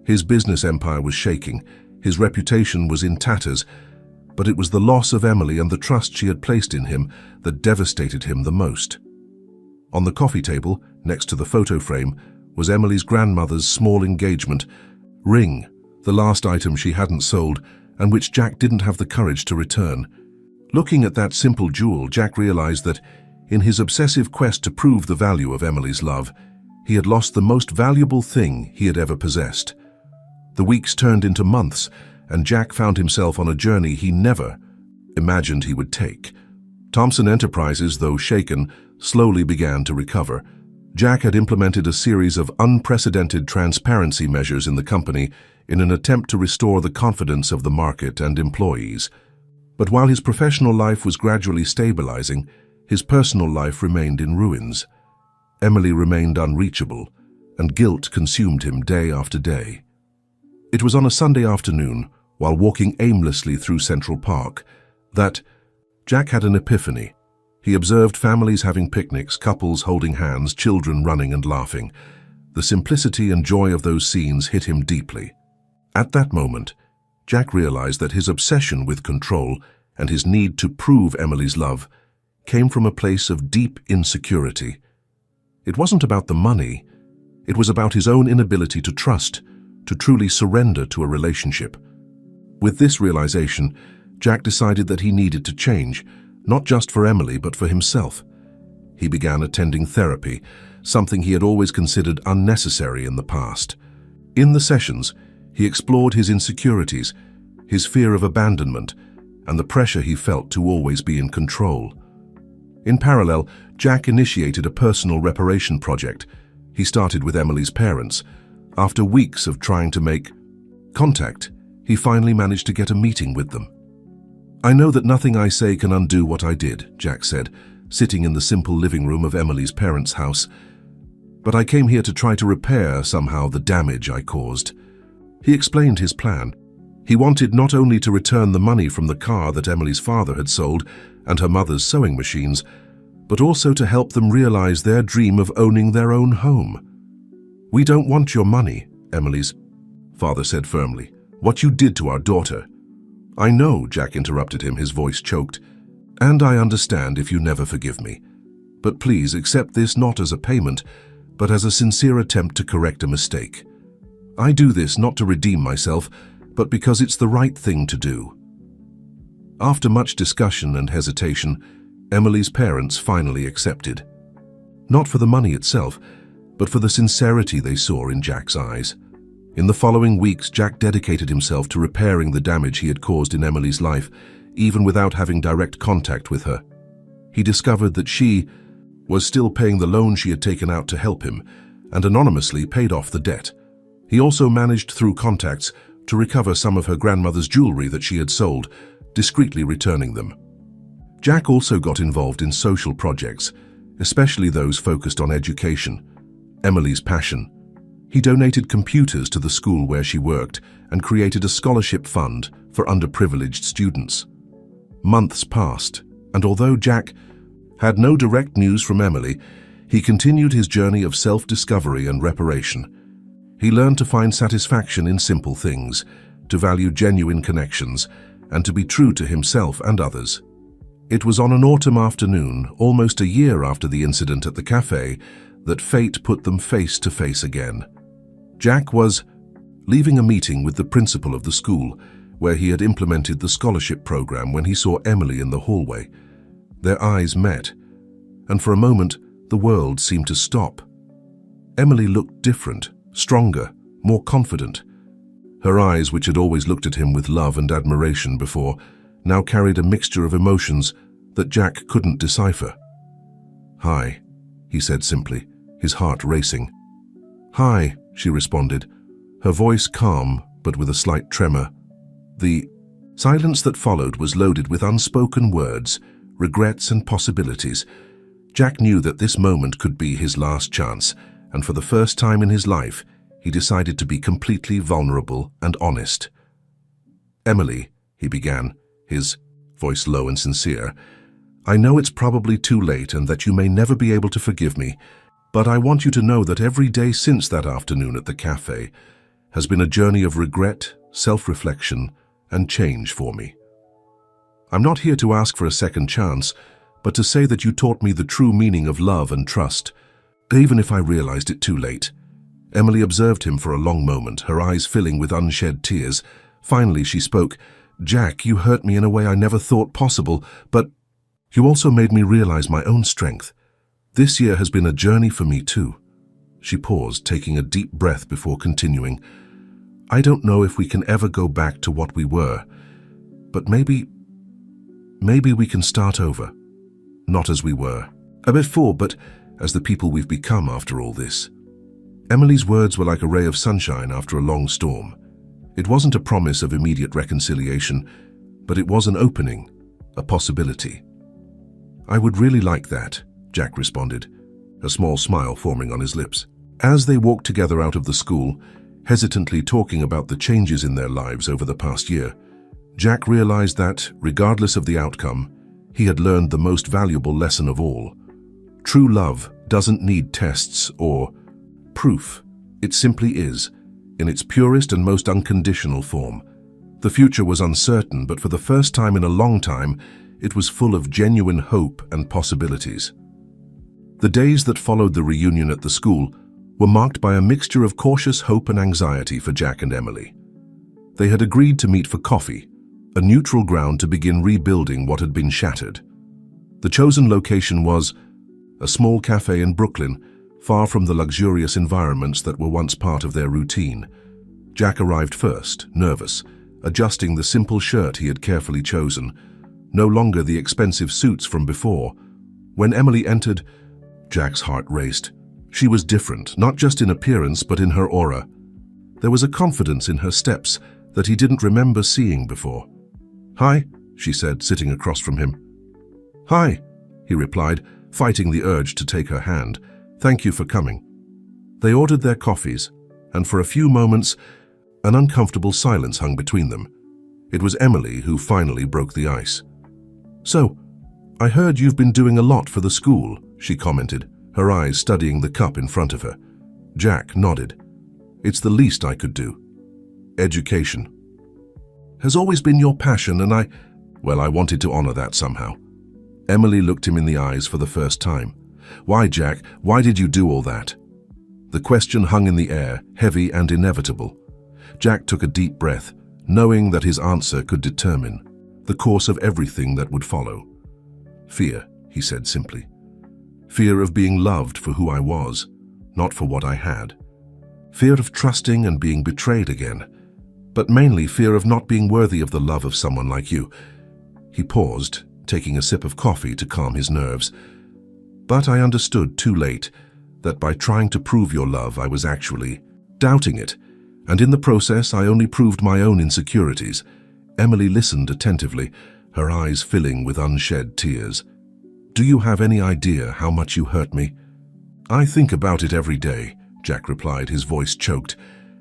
His business empire was shaking, his reputation was in tatters, but it was the loss of Emily and the trust she had placed in him that devastated him the most. On the coffee table, next to the photo frame, was Emily's grandmother's small engagement ring, the last item she hadn't sold and which Jack didn't have the courage to return. Looking at that simple jewel, Jack realized that, in his obsessive quest to prove the value of Emily's love, he had lost the most valuable thing he had ever possessed. The weeks turned into months, and Jack found himself on a journey he never imagined he would take. Thomson Enterprises, though shaken, slowly began to recover. Jack had implemented a series of unprecedented transparency measures in the company in an attempt to restore the confidence of the market and employees. But while his professional life was gradually stabilizing, his personal life remained in ruins. Emily remained unreachable, and guilt consumed him day after day. It was on a Sunday afternoon, while walking aimlessly through Central Park, that Jack had an epiphany. He observed families having picnics, couples holding hands, children running and laughing. The simplicity and joy of those scenes hit him deeply. At that moment, Jack realized that his obsession with control and his need to prove Emily's love came from a place of deep insecurity. It wasn't about the money. It was about his own inability to trust, to truly surrender to a relationship. With this realization, Jack decided that he needed to change, not just for Emily, but for himself. He began attending therapy, something he had always considered unnecessary in the past. In the sessions, he explored his insecurities, his fear of abandonment, and the pressure he felt to always be in control. In parallel, Jack initiated a personal reparation project. He started with Emily's parents. After weeks of trying to make contact, he finally managed to get a meeting with them. "I know that nothing I say can undo what I did," Jack said, sitting in the simple living room of Emily's parents' house. "But I came here to try to repair somehow the damage I caused." He explained his plan. He wanted not only to return the money from the car that Emily's father had sold and her mother's sewing machines, but also to help them realize their dream of owning their own home. "We don't want your money," Emily's father said firmly. "What you did to our daughter." "I know," Jack interrupted him, his voice choked, "and I understand if you never forgive me. But please accept this not as a payment, but as a sincere attempt to correct a mistake. I do this not to redeem myself, but because it's the right thing to do." After much discussion and hesitation, Emily's parents finally accepted. Not for the money itself, but for the sincerity they saw in Jack's eyes. In the following weeks, Jack dedicated himself to repairing the damage he had caused in Emily's life, even without having direct contact with her. He discovered that she was still paying the loan she had taken out to help him, and anonymously paid off the debt. He also managed, through contacts, to recover some of her grandmother's jewelry that she had sold, discreetly returning them. Jack also got involved in social projects, especially those focused on education, Emily's passion. He donated computers to the school where she worked and created a scholarship fund for underprivileged students. Months passed, and although Jack had no direct news from Emily, he continued his journey of self-discovery and reparation. He learned to find satisfaction in simple things, to value genuine connections, and to be true to himself and others. It was on an autumn afternoon, almost a year after the incident at the cafe, that fate put them face to face again. Jack was leaving a meeting with the principal of the school, where he had implemented the scholarship program, when he saw Emily in the hallway. Their eyes met, and for a moment, the world seemed to stop. Emily looked different, stronger, more confident. Her eyes, which had always looked at him with love and admiration before, now carried a mixture of emotions that Jack couldn't decipher. "Hi," he said simply, his heart racing. "Hi," she responded, her voice calm but with a slight tremor. The silence that followed was loaded with unspoken words, regrets and possibilities. Jack knew that this moment could be his last chance, and for the first time in his life, he decided to be completely vulnerable and honest. "Emily," he began, his voice low and sincere, "I know it's probably too late and that you may never be able to forgive me, but I want you to know that every day since that afternoon at the cafe has been a journey of regret, self-reflection, and change for me. I'm not here to ask for a second chance, but to say that you taught me the true meaning of love and trust, even if I realized it too late." Emily observed him for a long moment, her eyes filling with unshed tears. Finally, she spoke. "Jack, you hurt me in a way I never thought possible, but you also made me realize my own strength. This year has been a journey for me too." She paused, taking a deep breath before continuing. "I don't know if we can ever go back to what we were, but maybe we can start over. Not as we were before, but as the people we've become after all this." Emily's words were like a ray of sunshine after a long storm. It wasn't a promise of immediate reconciliation, but it was an opening, a possibility. "I would really like that," Jack responded, a small smile forming on his lips. As they walked together out of the school, hesitantly talking about the changes in their lives over the past year, Jack realized that, regardless of the outcome, he had learned the most valuable lesson of all. True love doesn't need tests or proof. It simply is, in its purest and most unconditional form. The future was uncertain, but for the first time in a long time, it was full of genuine hope and possibilities. The days that followed the reunion at the school were marked by a mixture of cautious hope and anxiety for Jack and Emily. They had agreed to meet for coffee, a neutral ground to begin rebuilding what had been shattered. The chosen location was a small cafe in Brooklyn, far from the luxurious environments that were once part of their routine. Jack arrived first, nervous, adjusting the simple shirt he had carefully chosen, no longer the expensive suits from before. When Emily entered, Jack's heart raced. She was different, not just in appearance but in her aura. There was a confidence in her steps that he didn't remember seeing before. "Hi," she said, sitting across from him. "Hi," he replied, fighting the urge to take her hand. "Thank you for coming." They ordered their coffees, and for a few moments, an uncomfortable silence hung between them. It was Emily who finally broke the ice. "So, I heard you've been doing a lot for the school," she commented, her eyes studying the cup in front of her. Jack nodded. "It's the least I could do. Education has always been your passion, and I wanted to honor that somehow." Emily looked him in the eyes for the first time. "Why, Jack? Why did you do all that?" The question hung in the air, heavy and inevitable. Jack took a deep breath, knowing that his answer could determine the course of everything that would follow. "Fear," he said simply. "Fear of being loved for who I was, not for what I had. Fear of trusting and being betrayed again, but mainly fear of not being worthy of the love of someone like you." He paused, taking a sip of coffee to calm his nerves. "But I understood too late that by trying to prove your love, I was actually doubting it, and in the process I only proved my own insecurities." Emily listened attentively, her eyes filling with unshed tears. "Do you have any idea how much you hurt me?" "I think about it every day," Jack replied, his voice choked.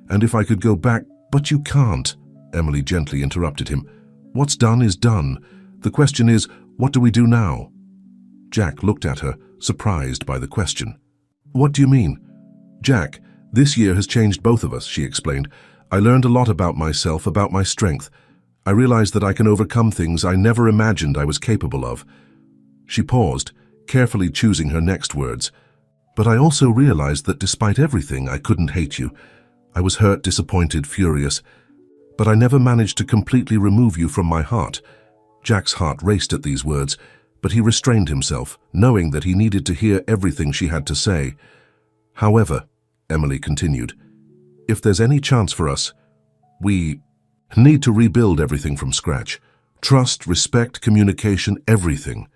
"And if I could go back—" "But you can't," Emily gently interrupted him. "What's done is done. The question is, what do we do now?" Jack looked at her, surprised by the question. "What do you mean?" "Jack, this year has changed both of us," she explained. "I learned a lot about myself, about my strength. I realized that I can overcome things I never imagined I was capable of." She paused, carefully choosing her next words. "But I also realized that despite everything, I couldn't hate you. I was hurt, disappointed, furious. But I never managed to completely remove you from my heart." Jack's heart raced at these words, but he restrained himself, knowing that he needed to hear everything she had to say. "However," Emily continued, "if there's any chance for us, we need to rebuild everything from scratch. Trust, respect, communication, everything."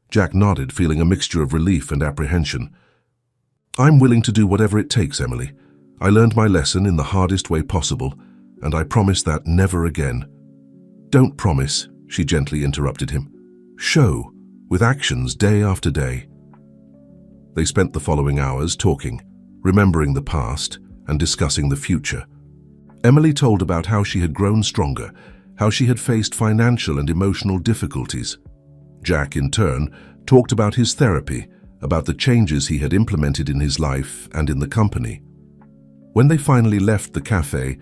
Jack nodded, feeling a mixture of relief and apprehension. "I'm willing to do whatever it takes, Emily. I learned my lesson in the hardest way possible, and I promise that never again." "Don't promise," she gently interrupted him. "Show, with actions day after day." They spent the following hours talking, remembering the past and discussing the future. Emily told about how she had grown stronger, how she had faced financial and emotional difficulties. Jack, in turn, talked about his therapy, about the changes he had implemented in his life and in the company. When they finally left the cafe,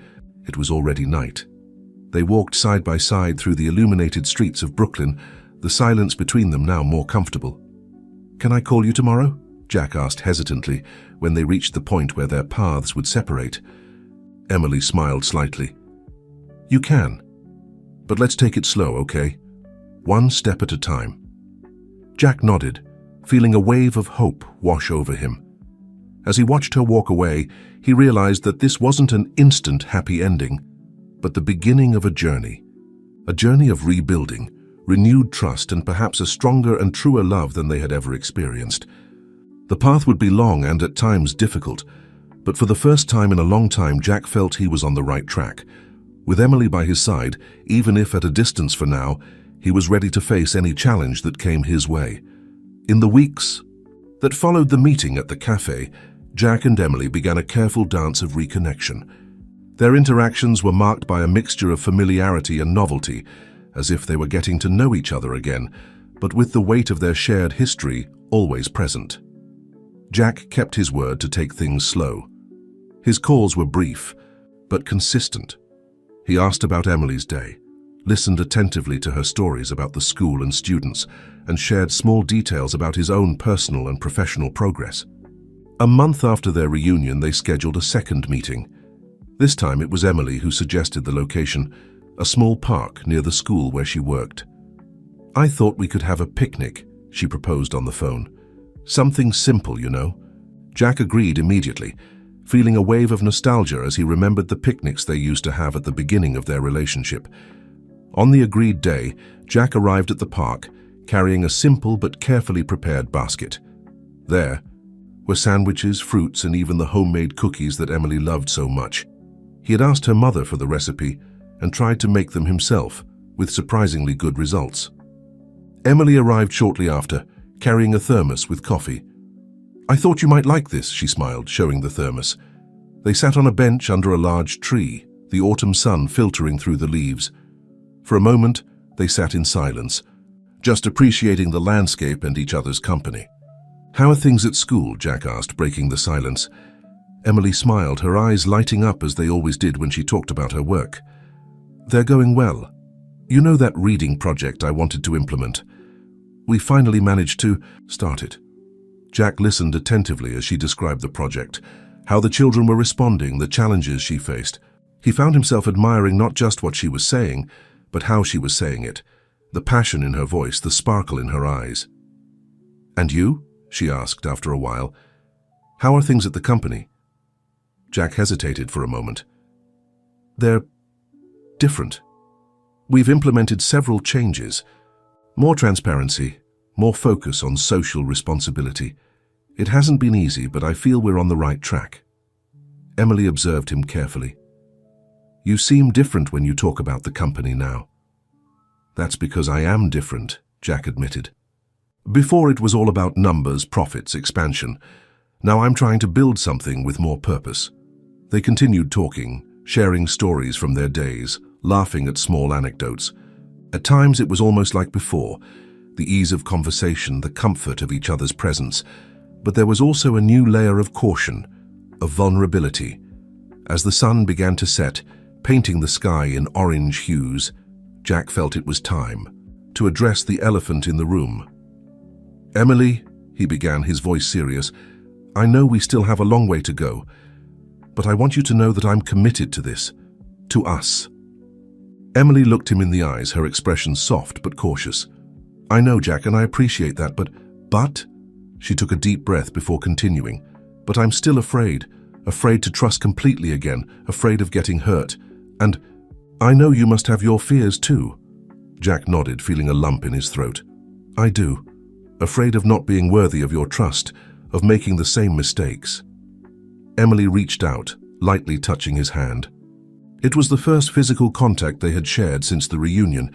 it was already night. They walked side by side through the illuminated streets of Brooklyn, the silence between them now more comfortable. "Can I call you tomorrow?" Jack asked hesitantly when they reached the point where their paths would separate. Emily smiled slightly. "You can. But let's take it slow, okay? One step at a time." Jack nodded, feeling a wave of hope wash over him. As he watched her walk away, he realized that this wasn't an instant happy ending, but the beginning of a journey of rebuilding, renewed trust, and perhaps a stronger and truer love than they had ever experienced. The path would be long and at times difficult, but for the first time in a long time, Jack felt he was on the right track. With Emily by his side, even if at a distance for now, he was ready to face any challenge that came his way. In the weeks that followed the meeting at the cafe, Jack and Emily began a careful dance of reconnection. Their interactions were marked by a mixture of familiarity and novelty, as if they were getting to know each other again, but with the weight of their shared history always present. Jack kept his word to take things slow. His calls were brief, but consistent. He asked about Emily's day, listened attentively to her stories about the school and students, and shared small details about his own personal and professional progress. A month after their reunion, they scheduled a second meeting. This time it was Emily who suggested the location, a small park near the school where she worked. "I thought we could have a picnic," she proposed on the phone. "Something simple, you know." Jack agreed immediately, feeling a wave of nostalgia as he remembered the picnics they used to have at the beginning of their relationship. On the agreed day, Jack arrived at the park, carrying a simple but carefully prepared basket. There were sandwiches, fruits, and even the homemade cookies that Emily loved so much. He had asked her mother for the recipe and tried to make them himself, with surprisingly good results. Emily arrived shortly after, carrying a thermos with coffee. "I thought you might like this," she smiled, showing the thermos. They sat on a bench under a large tree, the autumn sun filtering through the leaves. For a moment, they sat in silence, just appreciating the landscape and each other's company. "How are things at school?" Jack asked, breaking the silence. Emily smiled, her eyes lighting up as they always did when she talked about her work. "They're going well. You know that reading project I wanted to implement? We finally managed to start it." Jack listened attentively as she described the project, how the children were responding, the challenges she faced. He found himself admiring not just what she was saying, but how she was saying it, the passion in her voice, the sparkle in her eyes. "And you?" she asked after a while. "How are things at the company?" Jack hesitated for a moment. "They're different. We've implemented several changes. More transparency, more focus on social responsibility. It hasn't been easy, but I feel we're on the right track." Emily observed him carefully. "You seem different when you talk about the company now." "That's because I am different," Jack admitted. "Before it was all about numbers, profits, expansion. Now I'm trying to build something with more purpose." They continued talking, sharing stories from their days, laughing at small anecdotes. At times it was almost like before, the ease of conversation, the comfort of each other's presence. But there was also a new layer of caution, of vulnerability. As the sun began to set, painting the sky in orange hues, Jack felt it was time to address the elephant in the room. "Emily," he began, his voice serious, "I know we still have a long way to go, but I want you to know that I'm committed to this, to us." Emily looked him in the eyes, her expression soft but cautious. "I know, Jack, and I appreciate that, but... She took a deep breath before continuing. "But I'm still afraid to trust completely again, afraid of getting hurt. And I know you must have your fears too." Jack nodded, feeling a lump in his throat. "I do. Afraid of not being worthy of your trust, of making the same mistakes." Emily reached out, lightly touching his hand. It was the first physical contact they had shared since the reunion,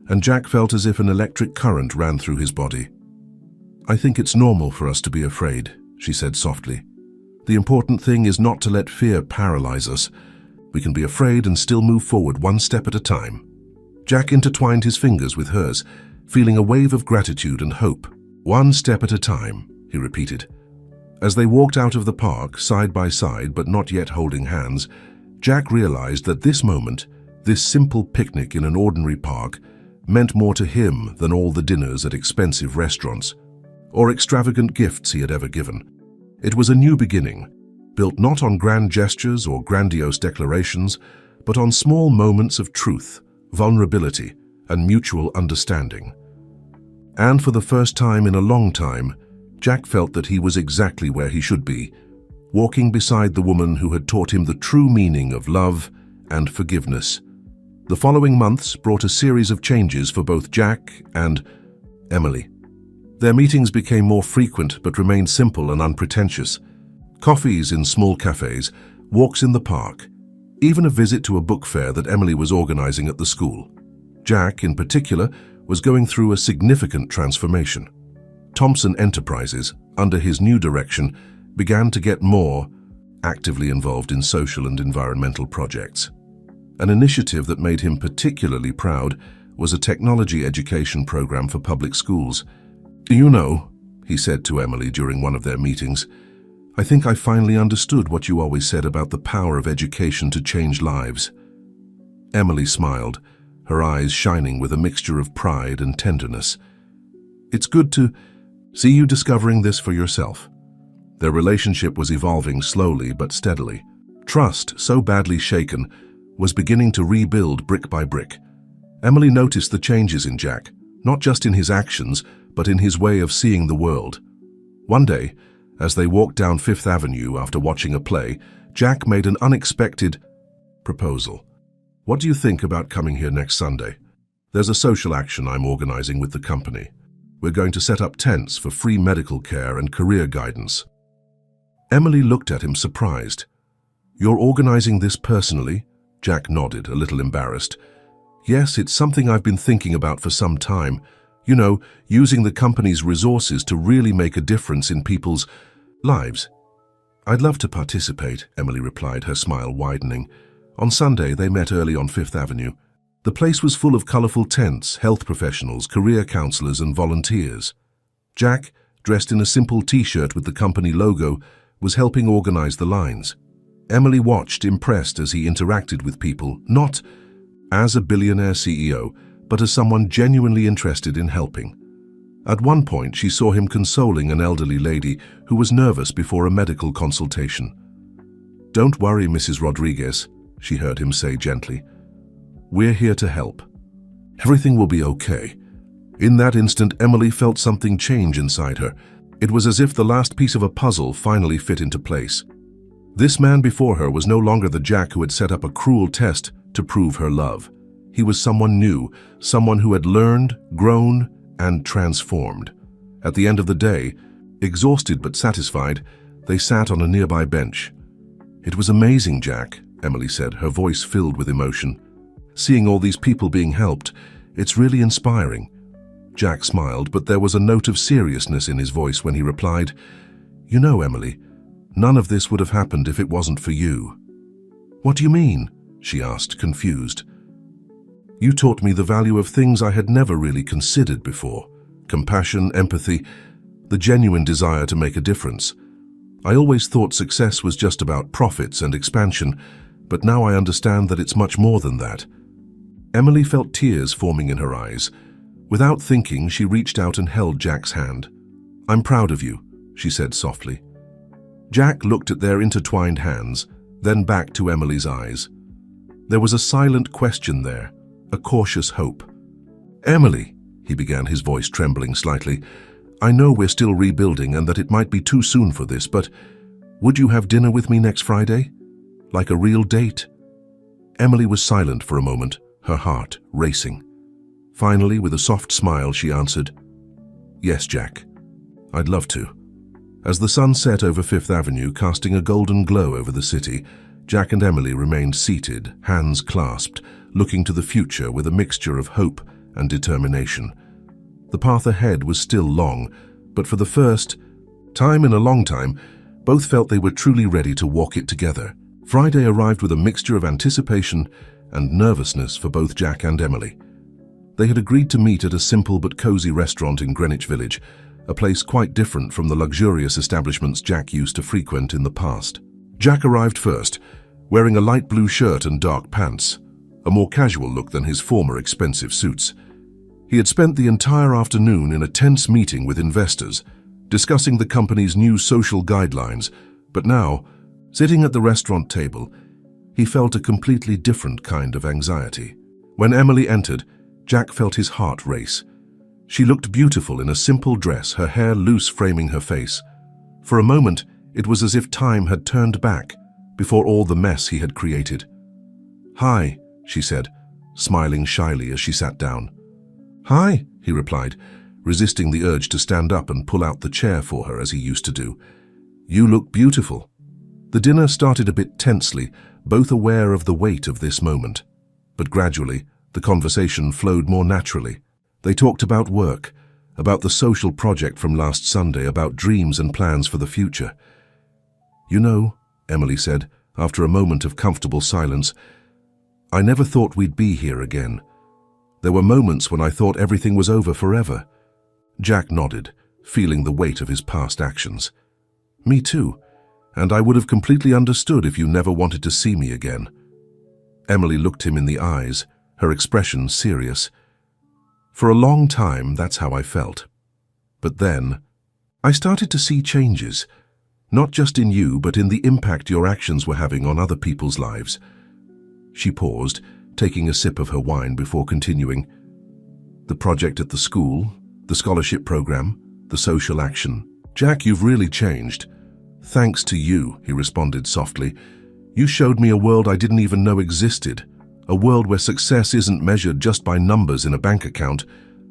and Jack felt as if an electric current ran through his body. "I think it's normal for us to be afraid," she said softly. "The important thing is not to let fear paralyze us. We can be afraid and still move forward one step at a time." Jack intertwined his fingers with hers, feeling a wave of gratitude and hope. "One step at a time," he repeated. As they walked out of the park, side by side but not yet holding hands, Jack realized that this moment, this simple picnic in an ordinary park, meant more to him than all the dinners at expensive restaurants or extravagant gifts he had ever given. It was a new beginning, built not on grand gestures or grandiose declarations, but on small moments of truth, vulnerability, and mutual understanding. And for the first time in a long time, Jack felt that he was exactly where he should be, walking beside the woman who had taught him the true meaning of love and forgiveness. The following months brought a series of changes for both Jack and Emily. Their meetings became more frequent but remained simple and unpretentious. Coffees in small cafes, walks in the park, even a visit to a book fair that Emily was organizing at the school. Jack, in particular, was going through a significant transformation. Thompson Enterprises, under his new direction, began to get more actively involved in social and environmental projects. An initiative that made him particularly proud was a technology education program for public schools. "You know," he said to Emily during one of their meetings, "I think I finally understood what you always said about the power of education to change lives." Emily smiled, her eyes shining with a mixture of pride and tenderness. "It's good to see you discovering this for yourself." Their relationship was evolving slowly but steadily. Trust, so badly shaken, was beginning to rebuild brick by brick. Emily noticed the changes in Jack, not just in his actions, but in his way of seeing the world. One day, as they walked down Fifth Avenue after watching a play, Jack made an unexpected proposal. "What do you think about coming here next Sunday? There's a social action I'm organizing with the company. We're going to set up tents for free medical care and career guidance." Emily looked at him surprised. "You're organizing this personally?" Jack nodded, a little embarrassed. "Yes, it's something I've been thinking about for some time. You know, using the company's resources to really make a difference in people's lives." "I'd love to participate," Emily replied, her smile widening. On Sunday, they met early on Fifth Avenue. The place was full of colorful tents, health professionals, career counselors, and volunteers. Jack, dressed in a simple t-shirt with the company logo, was helping organize the lines. Emily watched, impressed, as he interacted with people, not as a billionaire CEO, but as someone genuinely interested in helping. At one point, she saw him consoling an elderly lady who was nervous before a medical consultation. "Don't worry, Mrs. Rodriguez," she heard him say gently. "We're here to help. Everything will be okay." In that instant, Emily felt something change inside her. It was as if the last piece of a puzzle finally fit into place. This man before her was no longer the Jack who had set up a cruel test to prove her love. He was someone new, someone who had learned, grown, and transformed. At the end of the day, exhausted but satisfied, they sat on a nearby bench. "It was amazing, Jack," Emily said, her voice filled with emotion. "Seeing all these people being helped, it's really inspiring." Jack smiled, but there was a note of seriousness in his voice when he replied, "You know, Emily, none of this would have happened if it wasn't for you." "What do you mean?" she asked, confused. "You taught me the value of things I had never really considered before. Compassion, empathy, the genuine desire to make a difference. I always thought success was just about profits and expansion, but now I understand that it's much more than that." Emily felt tears forming in her eyes. Without thinking, she reached out and held Jack's hand. "I'm proud of you," she said softly. Jack looked at their intertwined hands, then back to Emily's eyes. There was a silent question there, a cautious hope. "Emily," he began, his voice trembling slightly, "I know we're still rebuilding and that it might be too soon for this, but would you have dinner with me next Friday? Like a real date?" Emily was silent for a moment, her heart racing. Finally, with a soft smile, she answered, "Yes, Jack. I'd love to." As the sun set over Fifth Avenue, casting a golden glow over the city, Jack and Emily remained seated, hands clasped, looking to the future with a mixture of hope and determination. The path ahead was still long, but for the first time in a long time, both felt they were truly ready to walk it together. Friday arrived with a mixture of anticipation and nervousness for both Jack and Emily. They had agreed to meet at a simple but cozy restaurant in Greenwich Village, a place quite different from the luxurious establishments Jack used to frequent in the past. Jack arrived first, wearing a light blue shirt and dark pants, a more casual look than his former expensive suits. He had spent the entire afternoon in a tense meeting with investors, discussing the company's new social guidelines, but now, sitting at the restaurant table, he felt a completely different kind of anxiety. When Emily entered, Jack felt his heart race. She looked beautiful in a simple dress, her hair loose framing her face. For a moment, it was as if time had turned back before all the mess he had created. "Hi," she said, smiling shyly as she sat down. "Hi," he replied, resisting the urge to stand up and pull out the chair for her as he used to do. "You look beautiful." The dinner started a bit tensely, both aware of the weight of this moment. But gradually, the conversation flowed more naturally. They talked about work, about the social project from last Sunday, about dreams and plans for the future. "You know," Emily said, after a moment of comfortable silence, "I never thought we'd be here again. There were moments when I thought everything was over forever." Jack nodded, feeling the weight of his past actions. "Me too, and I would have completely understood if you never wanted to see me again." Emily looked him in the eyes, her expression serious. "For a long time, that's how I felt. But then, I started to see changes, not just in you, but in the impact your actions were having on other people's lives." She paused, taking a sip of her wine before continuing. "The project at the school, the scholarship program, the social action. Jack, you've really changed." "Thanks to you," he responded softly. "You showed me a world I didn't even know existed. A world where success isn't measured just by numbers in a bank account,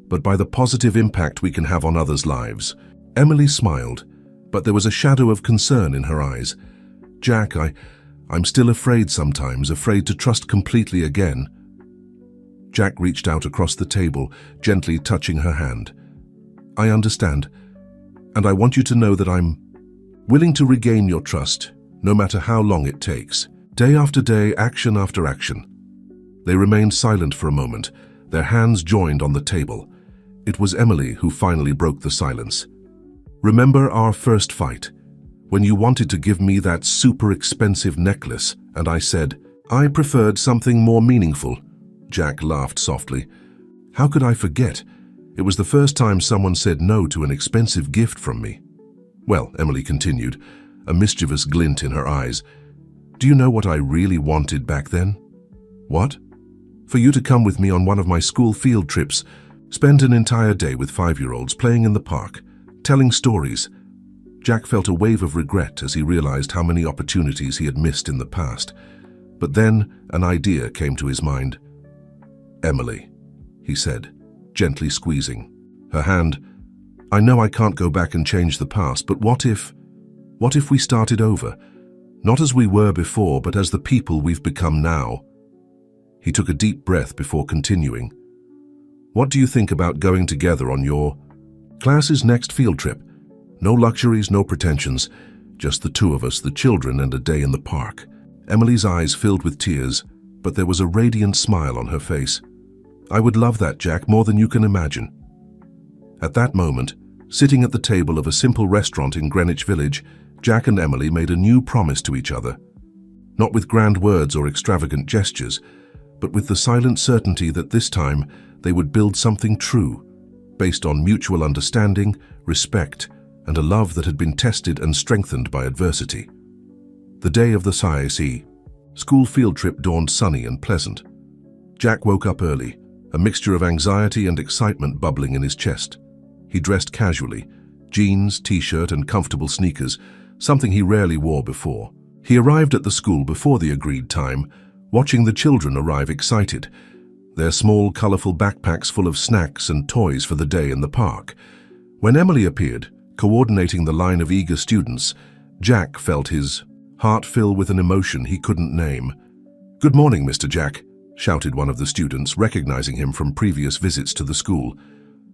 but by the positive impact we can have on others' lives." Emily smiled, but there was a shadow of concern in her eyes. "Jack, I'm still afraid sometimes, afraid to trust completely again." Jack reached out across the table, gently touching her hand. "I understand, and I want you to know that I'm willing to regain your trust, no matter how long it takes. Day after day, action after action." They remained silent for a moment, their hands joined on the table. It was Emily who finally broke the silence. "Remember our first fight, when you wanted to give me that super expensive necklace, and I said, I preferred something more meaningful?" Jack laughed softly. "How could I forget? It was the first time someone said no to an expensive gift from me." "Well," Emily continued, a mischievous glint in her eyes, "do you know what I really wanted back then?" "What?" "For you to come with me on one of my school field trips, spend an entire day with 5-year-olds playing in the park, telling stories." Jack felt a wave of regret as he realized how many opportunities he had missed in the past. But then an idea came to his mind. "Emily," he said, gently squeezing her hand, "I know I can't go back and change the past, but what if we started over? Not as we were before, but as the people we've become now." He took a deep breath before continuing. "What do you think about going together on your class's next field trip? No luxuries, no pretensions, just the two of us, the children, and a day in the park." Emily's eyes filled with tears, but there was a radiant smile on her face. "I would love that, Jack, more than you can imagine." At that moment, sitting at the table of a simple restaurant in Greenwich Village, Jack and Emily made a new promise to each other. Not with grand words or extravagant gestures, but with the silent certainty that this time they would build something true, based on mutual understanding, respect, and a love that had been tested and strengthened by adversity. The day of the SIAC school field trip dawned sunny and pleasant. Jack woke up early, a mixture of anxiety and excitement bubbling in his chest. He dressed casually, jeans, t-shirt, and comfortable sneakers, something he rarely wore before. He arrived at the school before the agreed time, watching the children arrive excited, their small, colorful backpacks full of snacks and toys for the day in the park. When Emily appeared, coordinating the line of eager students, Jack felt his heart fill with an emotion he couldn't name. "Good morning, Mr. Jack," shouted one of the students, recognizing him from previous visits to the school.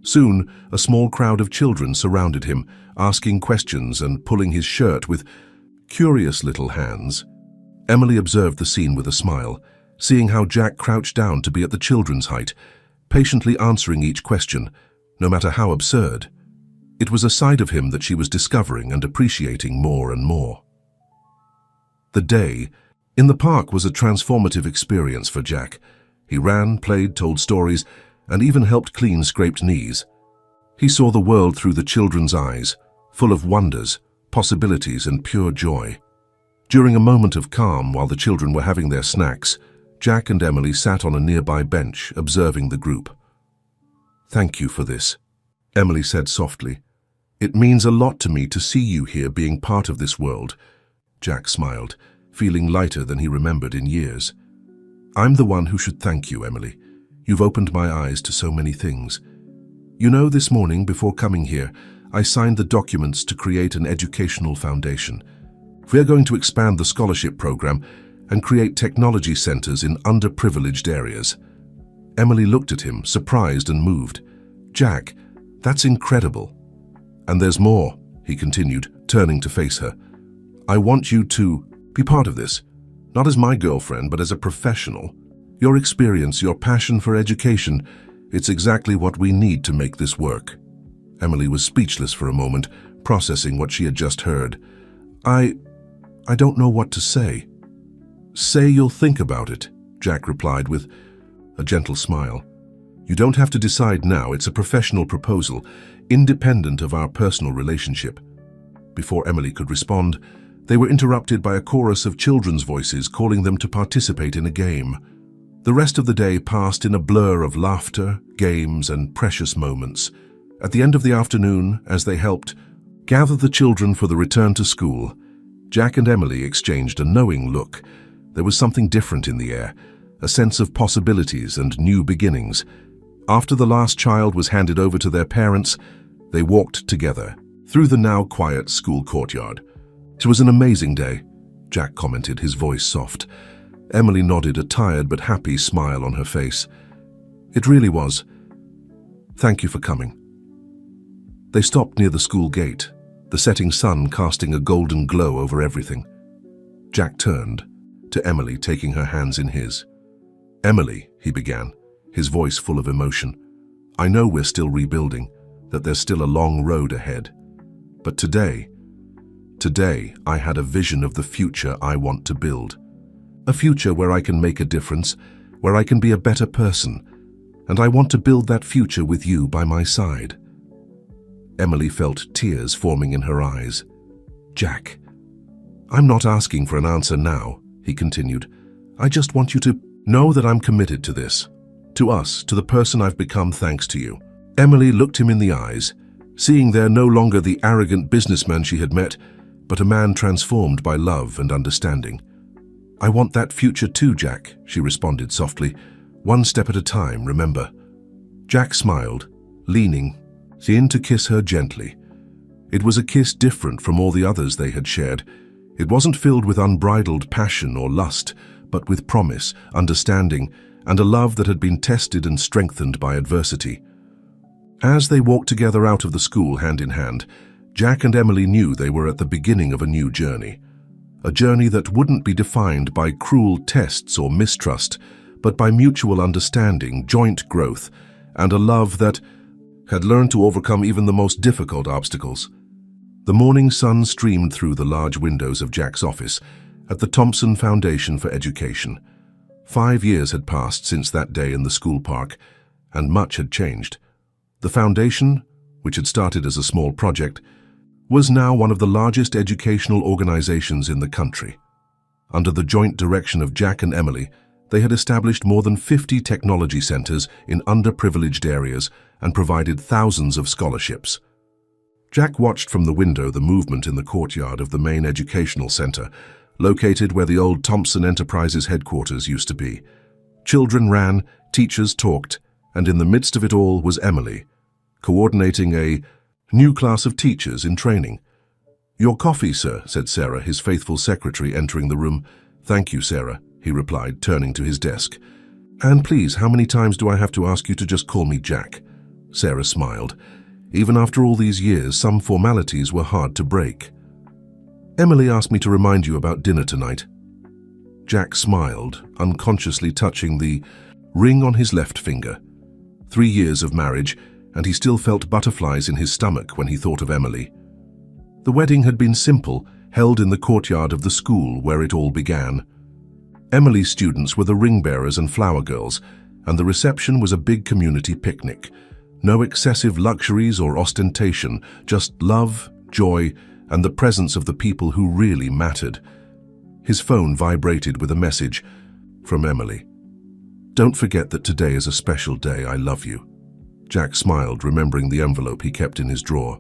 Soon, a small crowd of children surrounded him, asking questions and pulling his shirt with curious little hands. Emily observed the scene with a smile, seeing how Jack crouched down to be at the children's height, patiently answering each question, no matter how absurd. It was a side of him that she was discovering and appreciating more and more. The day in the park was a transformative experience for Jack. He ran, played, told stories, and even helped clean scraped knees. He saw the world through the children's eyes, full of wonders, possibilities, and pure joy. During a moment of calm while the children were having their snacks, Jack and Emily sat on a nearby bench, observing the group. "Thank you for this," Emily said softly. "It means a lot to me to see you here being part of this world." Jack smiled, feeling lighter than he remembered in years. "I'm the one who should thank you, Emily. You've opened my eyes to so many things. You know, this morning, before coming here, I signed the documents to create an educational foundation. We're going to expand the scholarship program and create technology centers in underprivileged areas." Emily looked at him, surprised and moved. "Jack, that's incredible." "And there's more," he continued, turning to face her. "I want you to be part of this, not as my girlfriend, but as a professional. Your experience, your passion for education, it's exactly what we need to make this work." Emily was speechless for a moment, processing what she had just heard. I don't know what to say." "Say you'll think about it," Jack replied with a gentle smile. "You don't have to decide now. It's a professional proposal, independent of our personal relationship." Before Emily could respond, they were interrupted by a chorus of children's voices calling them to participate in a game. The rest of the day passed in a blur of laughter, games, and precious moments. At the end of the afternoon, as they helped gather the children for the return to school, Jack and Emily exchanged a knowing look. There was something different in the air, a sense of possibilities and new beginnings. After the last child was handed over to their parents, they walked together through the now quiet school courtyard. "It was an amazing day," Jack commented, his voice soft. Emily nodded, a tired but happy smile on her face. "It really was. Thank you for coming." They stopped near the school gate, the setting sun casting a golden glow over everything. Jack turned to Emily, taking her hands in his. "Emily," he began, his voice full of emotion, "I know we're still rebuilding, that there's still a long road ahead. But today I had a vision of the future I want to build. A future where I can make a difference, where I can be a better person, and I want to build that future with you by my side." Emily felt tears forming in her eyes. "Jack, I'm not asking for an answer now," he continued. "I just want you to know that I'm committed to this, to us, to the person I've become thanks to you." Emily looked him in the eyes, seeing there no longer the arrogant businessman she had met, but a man transformed by love and understanding. "I want that future too, Jack," she responded softly. "One step at a time, remember." Jack smiled, leaning in to kiss her gently. It was a kiss different from all the others they had shared. It wasn't filled with unbridled passion or lust, but with promise, understanding, and a love that had been tested and strengthened by adversity. As they walked together out of the school hand in hand, Jack and Emily knew they were at the beginning of a new journey. A journey that wouldn't be defined by cruel tests or mistrust, but by mutual understanding, joint growth, and a love that had learned to overcome even the most difficult obstacles. The morning sun streamed through the large windows of Jack's office at the Thompson Foundation for Education. 5 years had passed since that day in the school park, and much had changed. The foundation, which had started as a small project, was now one of the largest educational organizations in the country. Under the joint direction of Jack and Emily, they had established more than 50 technology centers in underprivileged areas and provided thousands of scholarships. Jack watched from the window the movement in the courtyard of the main educational center, located where the old Thompson Enterprises headquarters used to be. Children ran, teachers talked, and in the midst of it all was Emily, coordinating a new class of teachers in training. "Your coffee, sir," said Sarah, his faithful secretary, entering the room. "Thank you, Sarah," he replied, turning to his desk. "And please, how many times do I have to ask you to just call me Jack?" Sarah smiled. Even after all these years, some formalities were hard to break. "Emily asked me to remind you about dinner tonight." Jack smiled, unconsciously touching the ring on his left finger. 3 years of marriage, and he still felt butterflies in his stomach when he thought of Emily. The wedding had been simple, held in the courtyard of the school where it all began. Emily's students were the ring bearers and flower girls, and the reception was a big community picnic. No excessive luxuries or ostentation, just love, joy, and the presence of the people who really mattered. His phone vibrated with a message from Emily. "Don't forget that today is a special day. I love you." Jack smiled, remembering the envelope he kept in his drawer.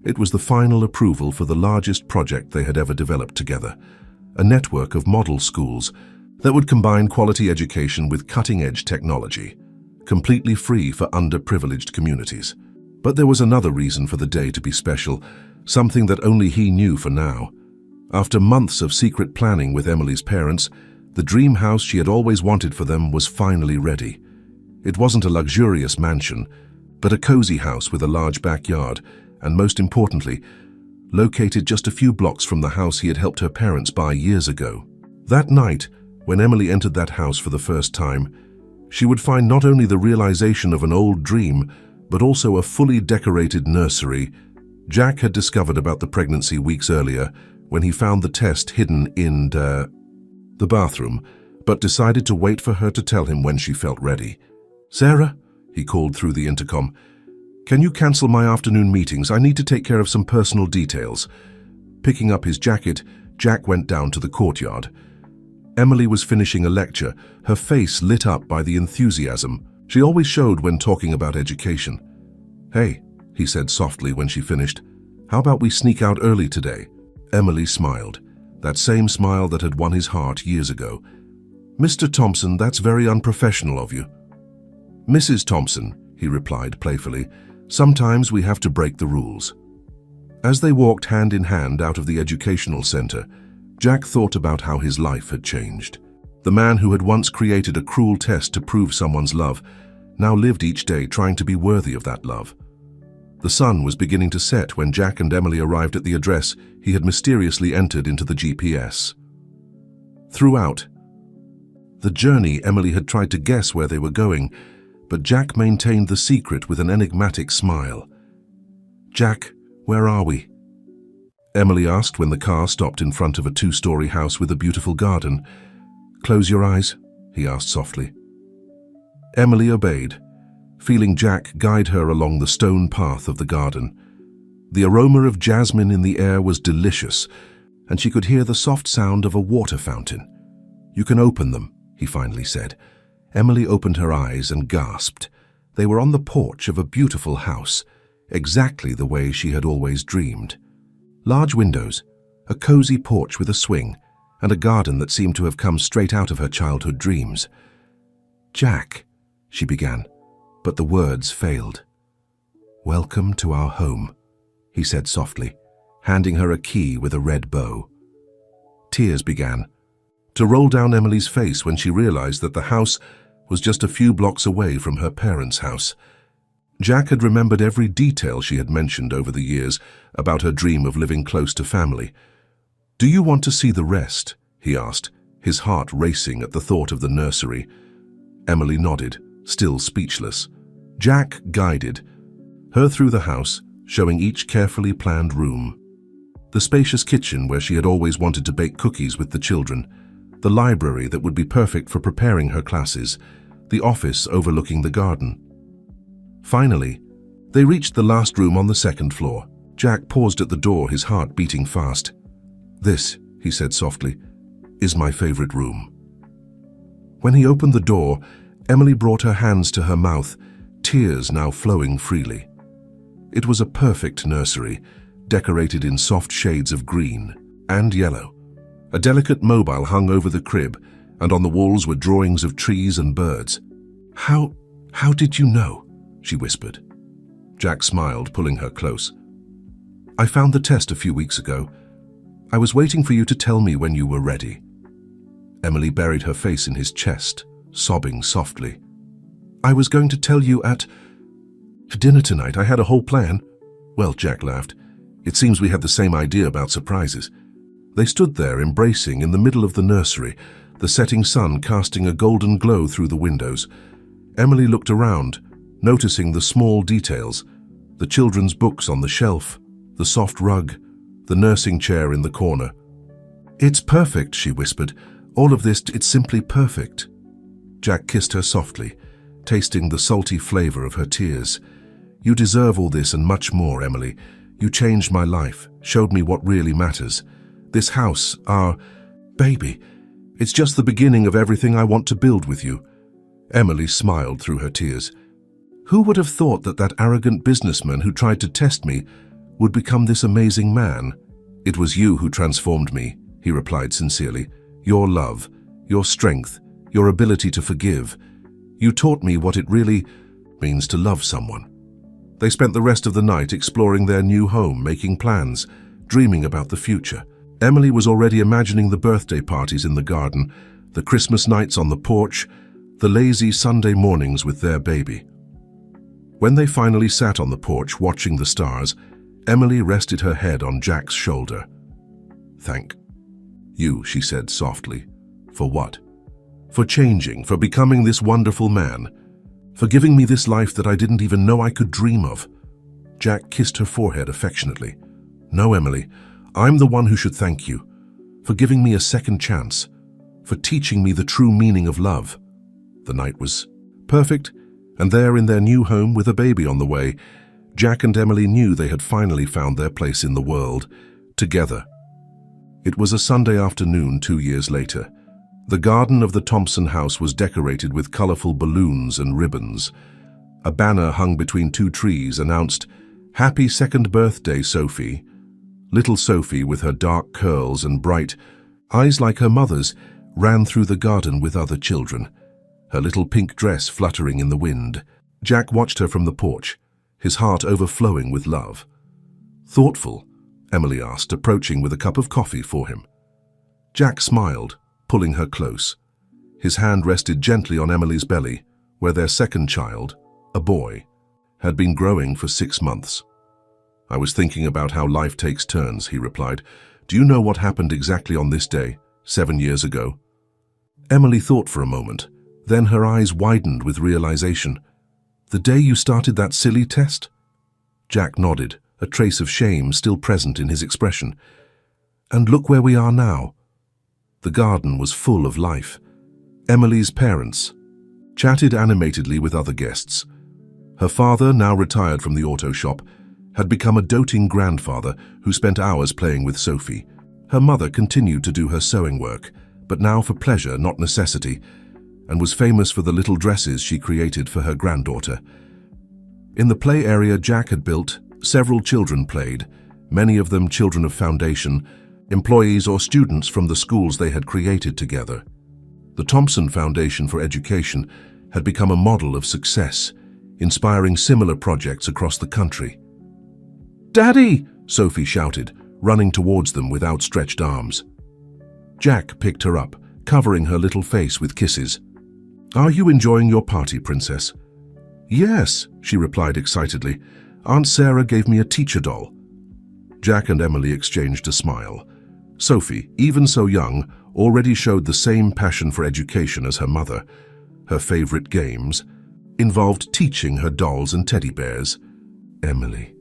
It was the final approval for the largest project they had ever developed together, a network of model schools that would combine quality education with cutting-edge technology, completely free for underprivileged communities. But there was another reason for the day to be special, something that only he knew for now. After months of secret planning with Emily's parents, the dream house she had always wanted for them was finally ready. It wasn't a luxurious mansion, but a cozy house with a large backyard, and most importantly, located just a few blocks from the house he had helped her parents buy years ago. That night, when Emily entered that house for the first time, she would find not only the realization of an old dream, but also a fully decorated nursery. Jack had discovered about the pregnancy weeks earlier when he found the test hidden in the bathroom, but decided to wait for her to tell him when she felt ready. "Sarah," he called through the intercom, "can you cancel my afternoon meetings? I need to take care of some personal details." Picking up his jacket, Jack went down to the courtyard. Emily was finishing a lecture, her face lit up by the enthusiasm she always showed when talking about education. "Hey," he said softly when she finished, "how about we sneak out early today?" Emily smiled, that same smile that had won his heart years ago. "Mr. Thompson, that's very unprofessional of you." "Mrs. Thompson," he replied playfully, "sometimes we have to break the rules." As they walked hand in hand out of the educational center, Jack thought about how his life had changed. The man who had once created a cruel test to prove someone's love now lived each day trying to be worthy of that love. The sun was beginning to set when Jack and Emily arrived at the address he had mysteriously entered into the GPS. Throughout The journey, Emily had tried to guess where they were going, but Jack maintained the secret with an enigmatic smile. "Jack, where are we?" Emily asked when the car stopped in front of a two-story house with a beautiful garden. "Close your eyes," he asked softly. Emily obeyed, feeling Jack guide her along the stone path of the garden. The aroma of jasmine in the air was delicious, and she could hear the soft sound of a water fountain. "You can open them," he finally said. Emily opened her eyes and gasped. They were on the porch of a beautiful house, exactly the way she had always dreamed. Large windows, a cozy porch with a swing, and a garden that seemed to have come straight out of her childhood dreams. "Jack," she began, but the words failed. "Welcome to our home," he said softly, handing her a key with a red bow. Tears began to roll down Emily's face when she realized that the house was just a few blocks away from her parents' house. Jack had remembered every detail she had mentioned over the years about her dream of living close to family. "Do you want to see the rest?" he asked, his heart racing at the thought of the nursery. Emily nodded, still speechless. Jack guided her through the house, showing each carefully planned room. The spacious kitchen where she had always wanted to bake cookies with the children, the library that would be perfect for preparing her classes, the office overlooking the garden. Finally, they reached the last room on the second floor. Jack paused at the door, his heart beating fast. "This," he said softly, "is my favorite room." When he opened the door, Emily brought her hands to her mouth, tears now flowing freely. It was a perfect nursery, decorated in soft shades of green and yellow. A delicate mobile hung over the crib, and on the walls were drawings of trees and birds. How did you know?" she whispered. Jack smiled, pulling her close. "I found the test a few weeks ago. I was waiting for you to tell me when you were ready." Emily buried her face in his chest, sobbing softly. "I was going to tell you at dinner tonight. I had a whole plan." "Well," Jack laughed, "it seems we had the same idea about surprises." They stood there embracing in the middle of the nursery, the setting sun casting a golden glow through the windows. Emily looked around, noticing the small details, the children's books on the shelf, the soft rug, the nursing chair in the corner. "It's perfect," she whispered. "All of this, it's simply perfect." Jack kissed her softly, tasting the salty flavor of her tears. "You deserve all this and much more, Emily. You changed my life, showed me what really matters. This house, our baby, it's just the beginning of everything I want to build with you." Emily smiled through her tears. "Who would have thought that that arrogant businessman who tried to test me would become this amazing man?" "It was you who transformed me," he replied sincerely. "Your love, your strength, your ability to forgive. You taught me what it really means to love someone." They spent the rest of the night exploring their new home, making plans, dreaming about the future. Emily was already imagining the birthday parties in the garden, the Christmas nights on the porch, the lazy Sunday mornings with their baby. When they finally sat on the porch watching the stars, Emily rested her head on Jack's shoulder. "Thank you," she said softly. "For what?" "For changing, for becoming this wonderful man, for giving me this life that I didn't even know I could dream of." Jack kissed her forehead affectionately. "No, Emily, I'm the one who should thank you, for giving me a second chance, for teaching me the true meaning of love." The night was perfect, and there in their new home with a baby on the way, Jack and Emily knew they had finally found their place in the world, together. It was a Sunday afternoon 2 years later. The garden of the Thompson house was decorated with colorful balloons and ribbons. A banner hung between 2 trees announced, "Happy second birthday, Sophie." Little Sophie, with her dark curls and bright eyes like her mother's, ran through the garden with other children, her little pink dress fluttering in the wind. Jack watched her from the porch, his heart overflowing with love. "Thoughtful?" Emily asked, approaching with a cup of coffee for him. Jack smiled, pulling her close. His hand rested gently on Emily's belly, where their second child, a boy, had been growing for 6 months. "I was thinking about how life takes turns," he replied. "Do you know what happened exactly on this day, 7 years ago?" Emily thought for a moment, then her eyes widened with realization. The day you started that silly test? Jack nodded, a trace of shame still present in his expression. And look where we are now. The garden was full of life. Emily's parents chatted animatedly with other guests. Her father, now retired from the auto shop, had become a doting grandfather who spent hours playing with Sophie. Her mother continued to do her sewing work, but now for pleasure, not necessity, and was famous for the little dresses she created for her granddaughter. In the play area Jack had built, several children played, many of them children of Foundation, employees or students from the schools they had created together. The Thompson Foundation for Education had become a model of success, inspiring similar projects across the country. "Daddy!" Sophie shouted, running towards them with outstretched arms. Jack picked her up, covering her little face with kisses. "Are you enjoying your party, Princess?" "Yes," she replied excitedly. "Aunt Sarah gave me a teacher doll." Jack and Emily exchanged a smile. Sophie, even so young, already showed the same passion for education as her mother. Her favorite games involved teaching her dolls and teddy bears. "Emily,"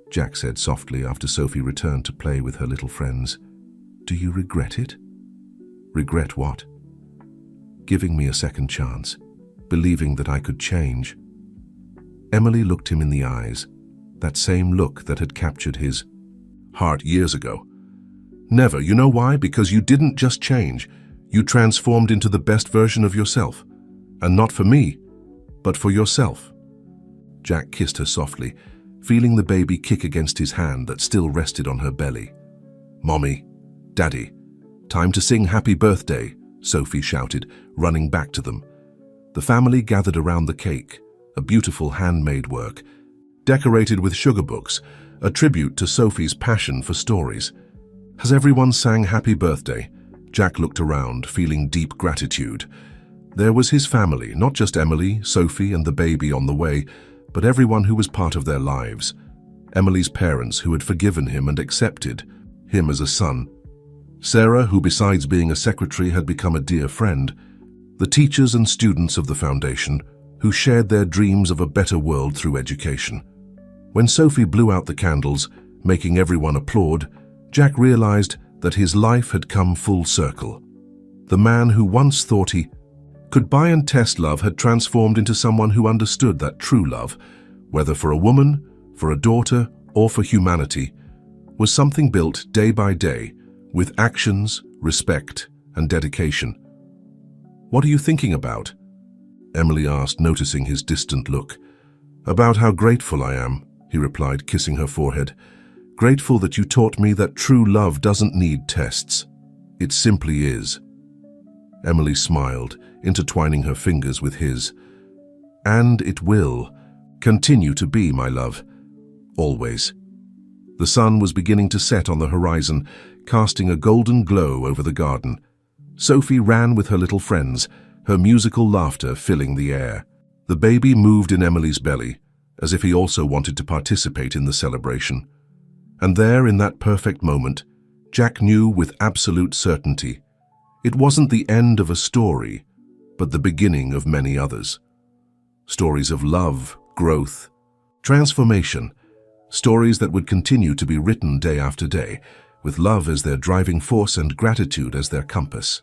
Jack said softly after Sophie returned to play with her little friends, "do you regret it?" "Regret what?" "Giving me a second chance, believing that I could change." Emily looked him in the eyes, that same look that had captured his heart years ago. "Never. You know why? Because you didn't just change. You transformed into the best version of yourself. And not for me, but for yourself." Jack kissed her softly, feeling the baby kick against his hand that still rested on her belly. "Mommy, Daddy, time to sing Happy Birthday," Sophie shouted, running back to them. The family gathered around the cake, a beautiful handmade work, decorated with sugar books, a tribute to Sophie's passion for stories. As everyone sang Happy Birthday, Jack looked around, feeling deep gratitude. There was his family, not just Emily, Sophie, and the baby on the way, but everyone who was part of their lives. Emily's parents, who had forgiven him and accepted him as a son. Sarah, who besides being a secretary had become a dear friend. The teachers and students of the foundation, who shared their dreams of a better world through education. When Sophie blew out the candles, making everyone applaud, Jack realized that his life had come full circle. The man who once thought he could buy and test love had transformed into someone who understood that true love, whether for a woman, for a daughter, or for humanity, was something built day by day, with actions, respect, and dedication. "What are you thinking about?" Emily asked, noticing his distant look. "About how grateful I am," he replied, kissing her forehead. "Grateful that you taught me that true love doesn't need tests. It simply is." Emily smiled, intertwining her fingers with his. "And it will continue to be, my love. Always." The sun was beginning to set on the horizon, casting a golden glow over the garden. Sophie ran with her little friends, her musical laughter filling the air. The baby moved in Emily's belly, as if he also wanted to participate in the celebration. And there, in that perfect moment, Jack knew with absolute certainty, it wasn't the end of a story, but the beginning of many others. Stories of love, growth, transformation, stories that would continue to be written day after day, with love as their driving force and gratitude as their compass.